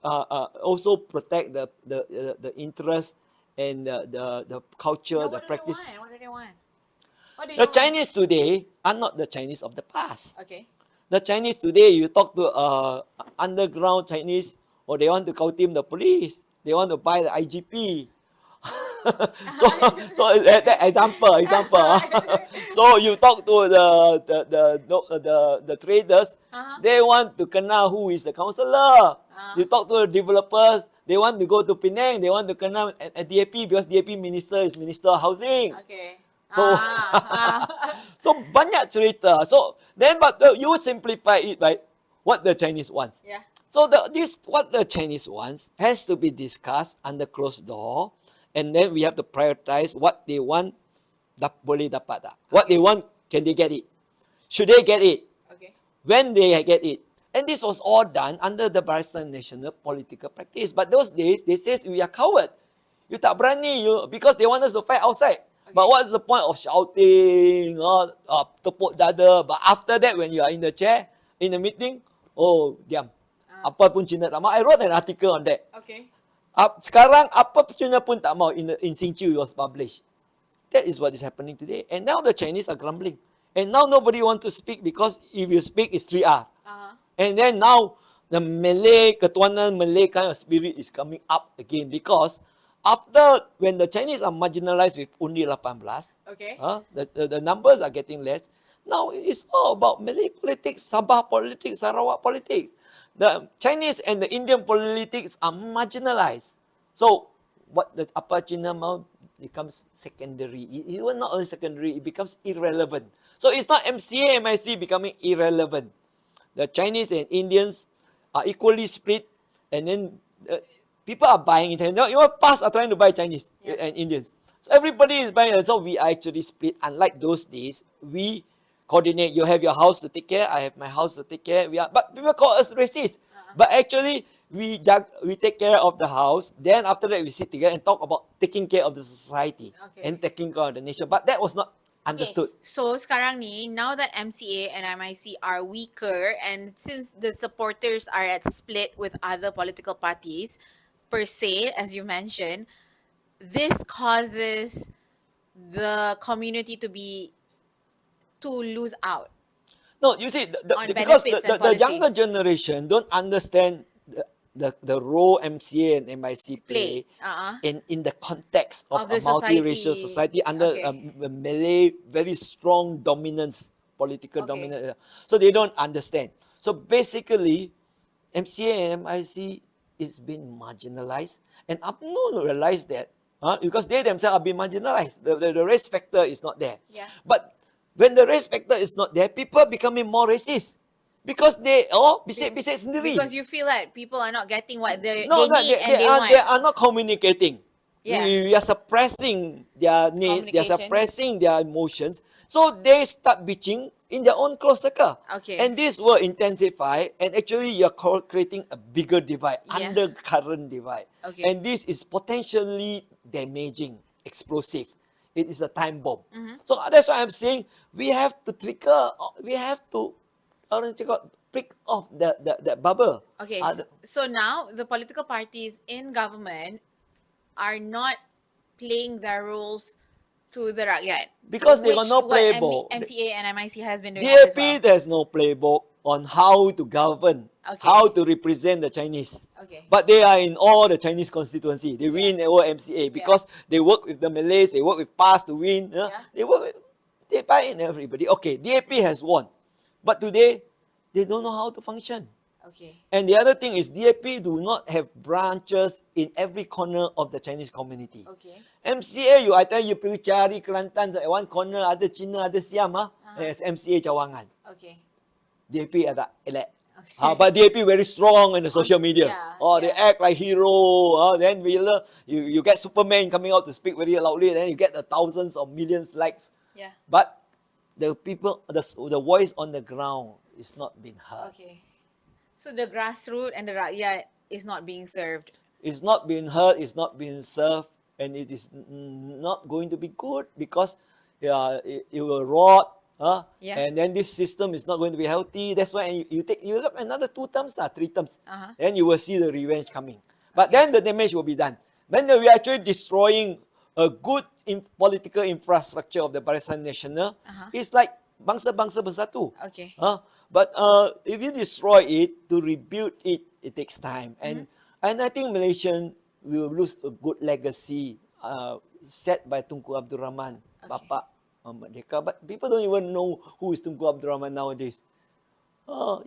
also protect the interest and the culture, the practice. What do they want? The Chinese today are not the Chinese of the past. Okay. The Chinese today, you talk to underground Chinese, or they want to team the police. They want to buy the IGP. so that example. So you talk to the traders, they want to kenal who is the councillor. You talk to the developers, they want to go to Penang, they want to kenal at DAP because DAP minister is Minister of Housing. Okay. So so banyak cerita. So then but you simplify it by what the Chinese wants. Yeah. So what the Chinese wants has to be discussed under closed door And then we have to prioritize what they want, boleh dapat tak? What they want, can they get it? Should they get it? Okay. When they get it? And this was all done under the Barisan Nasional political practice. But those days, they says we are coward. You tak berani, because they want us to fight outside. Okay. But what's the point of shouting, tepuk dada? But after that, when you are in the chair, in the meeting, diam. Apa pun Cina tak mau. I wrote an article on that. Okay. Sekarang, apa pun Cina pun tak mau. In Singchu, it was published. That is what is happening today. And now the Chinese are grumbling. And now nobody wants to speak because if you speak, it's 3R. And then now, the Malay, ketuanan Malay kind of spirit is coming up again because after, when the Chinese are marginalized with only 18, Okay. the numbers are getting less. Now it's all about Malay politics, Sabah politics, Sarawak politics. The Chinese and the Indian politics are marginalized. So, what the Apa Cina mau becomes secondary. It will not only secondary, it becomes irrelevant. So it's not MCA, MIC becoming irrelevant. The Chinese and Indians are equally split, and then people are buying in China. Your past are trying to buy Chinese and Indians. So everybody is buying, and so we are actually split. Unlike those days, we coordinate. You have your house to take care, I have my house to take care. But people call us racist. But actually, we take care of the house. Then after that, we sit together and talk about taking care of the society and taking care of the nation. But that was not understood. Okay. So sekarang ni, now that MCA and MIC are weaker, and since the supporters are at split with other political parties, per se, as you mentioned, this causes the community to lose out. No, you see, On because benefits and the younger policies. generation don't understand the role MCA and MIC play in the context of the a multiracial society. society under Okay. a Malay very strong dominance, political Okay. dominance. So they don't understand. So basically, MCA and MIC is being marginalized, and UMNO realize that because they themselves are being marginalized. The race factor is not there. Yeah. But when the race factor is not there, people are becoming more racist. Because they bisik-bisik sendiri. Because you feel that people are not getting what they need and they want. are not communicating. Yeah. We are suppressing their needs, they are Communication. suppressing their emotions. So they start bitching in their own close circle. Okay. And this will intensify, and actually you're creating a bigger divide, Yeah. undercurrent divide. Okay. And this is potentially damaging, explosive. It is a time bomb. So that's why I'm saying we have to break off that bubble. Okay, so now the political parties in government are not playing their roles to the rakyat. Because they got no playbook. MCA and MIC has been doing that as well. DAP, there's no playbook on how to govern, how to represent the Chinese. Okay. But they are in all the Chinese constituency. They win over MCA because they work with the Malays, they work with PAS to win. They buy in everybody. Okay, DAP has won. But today, they don't know how to function. Okay. And the other thing is DAP do not have branches in every corner of the Chinese community. Okay. MCA, I tell you pergi cari Kelantan at one corner, ada Cina, ada Siam, there's MCA Cawangan. Okay. DAP ada elect. Okay. But DAP very strong in the social media. They yeah. act like hero. Then you get Superman coming out to speak very loudly, then you get the thousands or millions likes. Yeah. But the people, the voice on the ground is not being heard. Okay. So the grassroots and the rakyat is not being served. It's not being heard, it's not being served, and it is not going to be good because it will rot. And then this system is not going to be healthy. That's why you look another 2 terms, 3 terms. Then you will see the revenge coming. But then the damage will be done. Then we are actually destroying a good political infrastructure of the Barisan Nasional. It's like bangsa-bangsa bersatu. Okay. But if you destroy it, to rebuild it, it takes time. And I think Malaysian will lose a good legacy set by Tunku Abdul Rahman, Bapak Merdeka. But people don't even know who is Tunku Abdul Rahman nowadays. So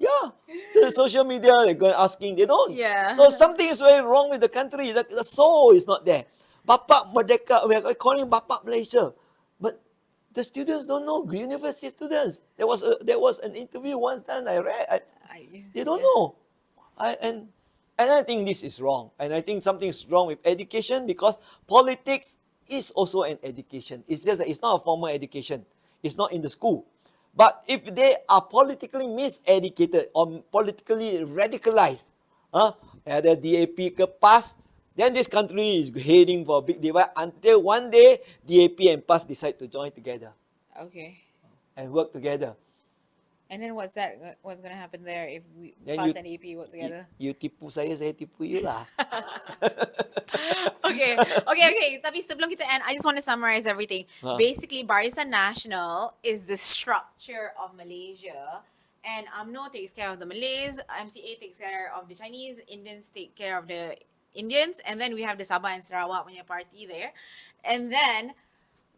social media, they're going asking, they don't. Yeah. So something is very wrong with the country. The soul is not there. Bapak Merdeka, we are calling Bapak Malaysia. But the students don't know, university students. There was an interview once done, I read. They don't know. And And I think this is wrong. And I think something is wrong with education because politics is also an education. It's just that it's not a formal education. It's not in the school. But if they are politically miseducated or politically radicalized, ada DAP ke PAS, then this country is heading for a big divide until one day DAP and PAS decide to join together Okay. and work together. And then what's gonna happen there if we Then PAS and AP work you, together? you tipu saya tipu you lah. Okay. Tapi sebelum kita end, I just want to summarize everything. Huh. Basically, Barisan Nasional is the structure of Malaysia, and UMNO takes care of the Malays, MCA takes care of the Chinese, Indians take care of the Indians, and then we have the Sabah and Sarawak punya party there. And then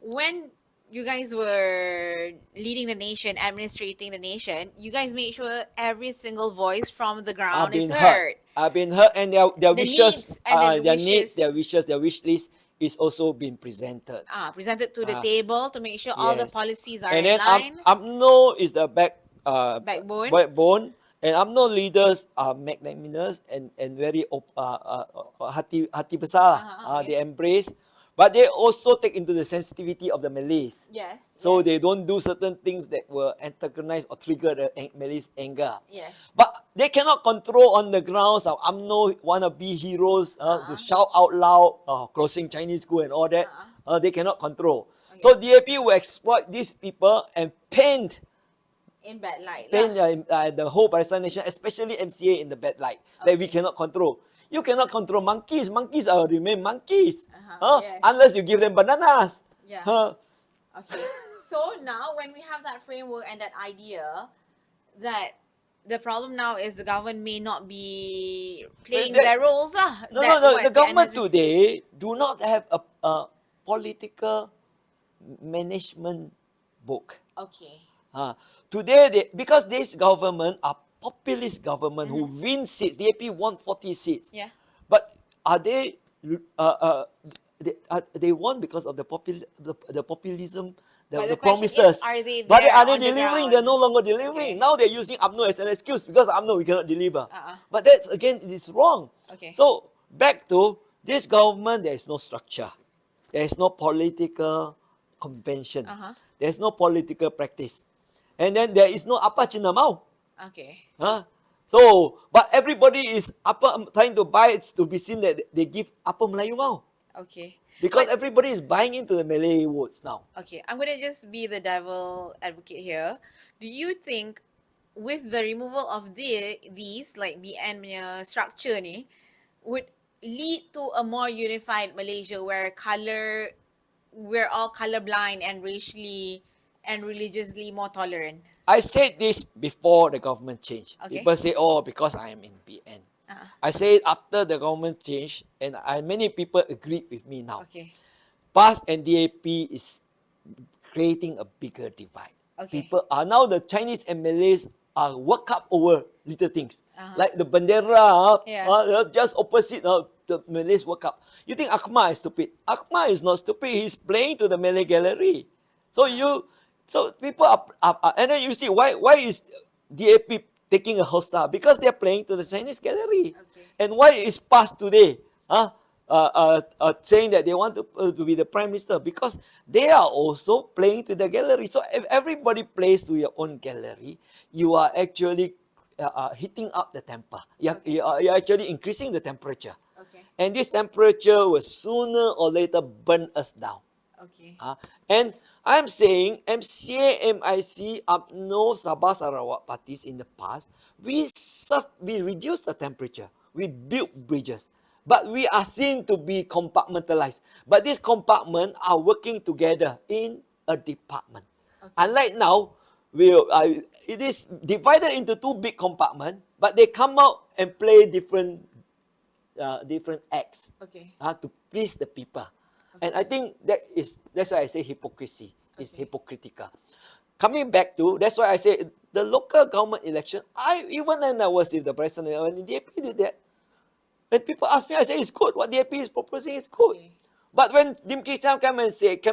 when you guys were leading the nation, administrating the nation, you guys made sure every single voice from the ground is heard. I've been heard, and their The wishes, needs and the their wishes. needs, their wishes, their wish list is also being presented. Presented to the table to make sure all the Yes. policies are And in then line. UMNO is the Backbone. backbone, and UMNO leaders are magnanimous and very hati besar. Okay. They embrace, but they also take into the sensitivity of the Malays. Yes. So yes. they don't do certain things that will antagonize or trigger the Malays' anger. Yes. But they cannot control on the grounds of UMNO wannabe heroes to shout out loud, closing Chinese school and all that. They cannot control. Okay. So DAP will exploit these people and paint In bad light. the whole Barisan Nasional, especially MCA, in the bad light that we cannot control. You cannot control monkeys. Monkeys will remain monkeys. Yes. Unless you give them bananas. Yeah. Okay. So now when we have that framework and that idea that the problem now is the government may not be playing their roles. No. The That government has been- today do not have a political management book. Okay. Today, because this government are populist government who win seats. DAP won 40 seats. Yeah. But are they they won because of the populism, But the the question promises. is, are they But there are they on the delivering? ground? They're no longer delivering. Okay. Now they're using UMNO as an excuse because UMNO we cannot deliver. Uh-uh. But that's again, it is wrong. Okay. So back to this government, there is no structure. There is no political convention. There is no political practice. And then there is no apa cina mau. Okay. So, but everybody is trying to buy it to be seen that they give apa Melayu mau. Okay. Because everybody is buying into the Malay votes now. Okay, I'm gonna just be the devil advocate here. Do you think with the removal of these like BN punya structure ni would lead to a more unified Malaysia where we're all colorblind and racially and religiously more tolerant? I said this before the government change. Okay. People say, oh, because I am in BN. I say it after the government change, and many people agree with me now. Okay. PAS and DAP is creating a bigger divide. Okay. People are now, the Chinese and Malays are work up over little things. Like the bendera, just opposite the Malays work up. You think Akmal is stupid? Akmal is not stupid. He's playing to the Malay gallery. So people are and then you see why is DAP taking a hostile? Because they're playing to the Chinese gallery. Okay. And why is PAS today saying that they want to be the prime minister? Because they are also playing to the gallery. So if everybody plays to your own gallery, you are actually heating up the temper. You're actually increasing the temperature. Okay. And this temperature will sooner or later burn us down. Okay. And I'm saying MCA, MIC, UMNO, Sabah, Sarawak parties in the past, we reduced the temperature. We built bridges. But we are seen to be compartmentalized. But these compartments are working together in a department. Okay. Unlike now, it is divided into two big compartments, but they come out and play different acts Okay. to please the people. And I think that's why I say hypocrisy is hypocritical. Coming back to, that's why I say the local government election, even when I was with the President, when DAP did that, when people ask me, I say it's good. What DAP is proposing is good. Okay. But when Lim Kee Siang came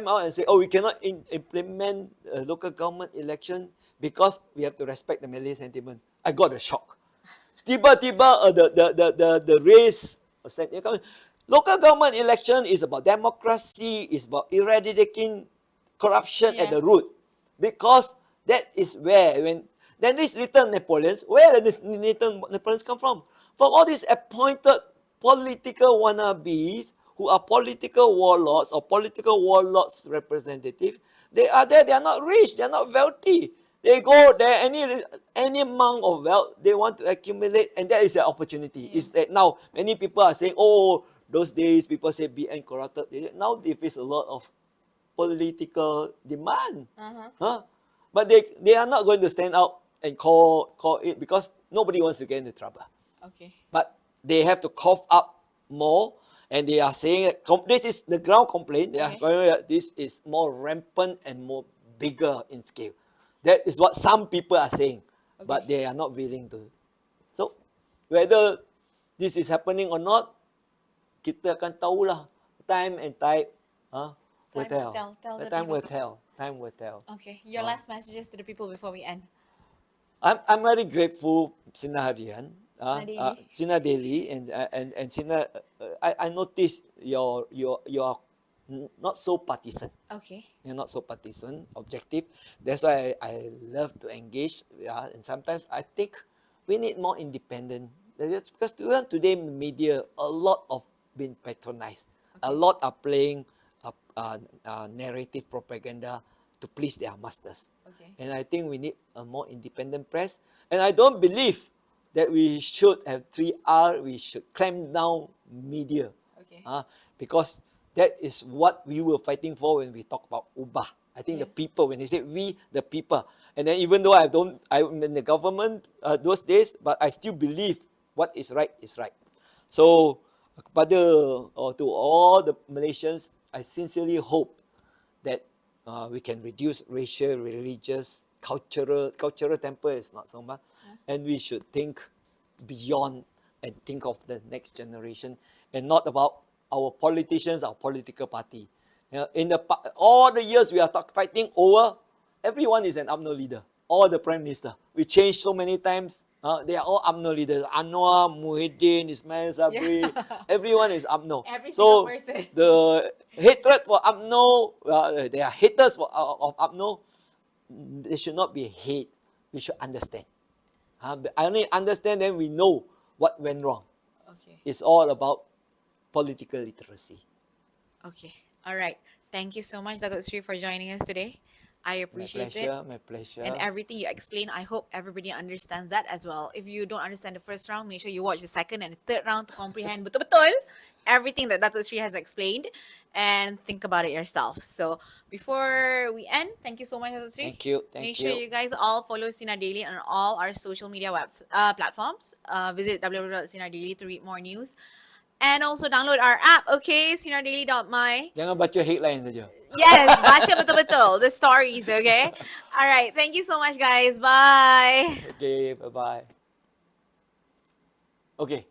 out and say, oh, we cannot implement local government election because we have to respect the Malay sentiment, I got a shock. tiba-tiba the race, local government election is about democracy, is about eradicating corruption at Yeah. the root, because that is where when then these little Napoleons, where did these little Napoleons come from? From all these appointed political wannabes who are political warlords or political warlords representative. They are there, they are not rich, they are not wealthy. They go there, any amount of wealth they want to accumulate, and that is their opportunity. Yeah. Is that now many people are saying, oh, those days people say BN corrupted. Now they face a lot of political demand. Uh-huh. Huh? But they are not going to stand out and call it, because nobody wants to get into trouble. Okay. But they have to cough up more, and they are saying that this is the ground complaint. They are Okay. saying that this is more rampant and more bigger in scale. That is what some people are saying, but Okay. they are not willing to. So whether this is happening or not, kita akan tahulah. Time and tide will Time will tell. tell. Tell The the time people. will tell. Time will tell. Okay. Your last messages to the people before we end. I'm very grateful, Sinar Harian, Sinar Daily. Sinar Daily, and Sinar. I noticed you're not so partisan. Okay. You're not so partisan, objective. That's why I love to engage. And sometimes I think we need more independent. That's because today media, a lot of been patronized. A lot are playing narrative propaganda to please their masters. Okay. And I think we need a more independent press. And I don't believe that we should have 3R, we should clamp down media. Okay. Because that is what we were fighting for when we talk about Ubah. I think the people, when they say we, the people. And then even though I'm in the government those days, but I still believe what is right is right. So, to all the Malaysians, I sincerely hope that we can reduce racial, religious, cultural temper is not so much, and we should think beyond and think of the next generation, and not about our politicians, our political party. All the years we are fighting over, everyone is an UMNO leader. All the prime minister, we changed so many times. They are all UMNO leaders. Anwar, Muhyiddin, Ismail Sabri, everyone is UMNO. Every single So person. the hatred for UMNO, they are haters of UMNO. They should not be hate. We should understand. I only understand, then we know what went wrong. Okay. It's all about political literacy. Okay. All right. Thank you so much, Datuk Seri, for joining us today. I appreciate it. My pleasure. And everything you explain, I hope everybody understands that as well. If you don't understand the first round, make sure you watch the second and the third round to comprehend betul-betul everything that Datuk Seri has explained, and think about it yourself. So before we end, thank you so much, Datuk Seri. Thank you. Make sure you guys all follow Sinar Daily on all our social media platforms. Visit www.sinardaily to read more news. And also download our app, okay? sinardaily.my. Jangan baca headline saja. Yes, baca betul-betul the stories, okay? All right, thank you so much, guys. Bye. Okay, bye-bye. Okay.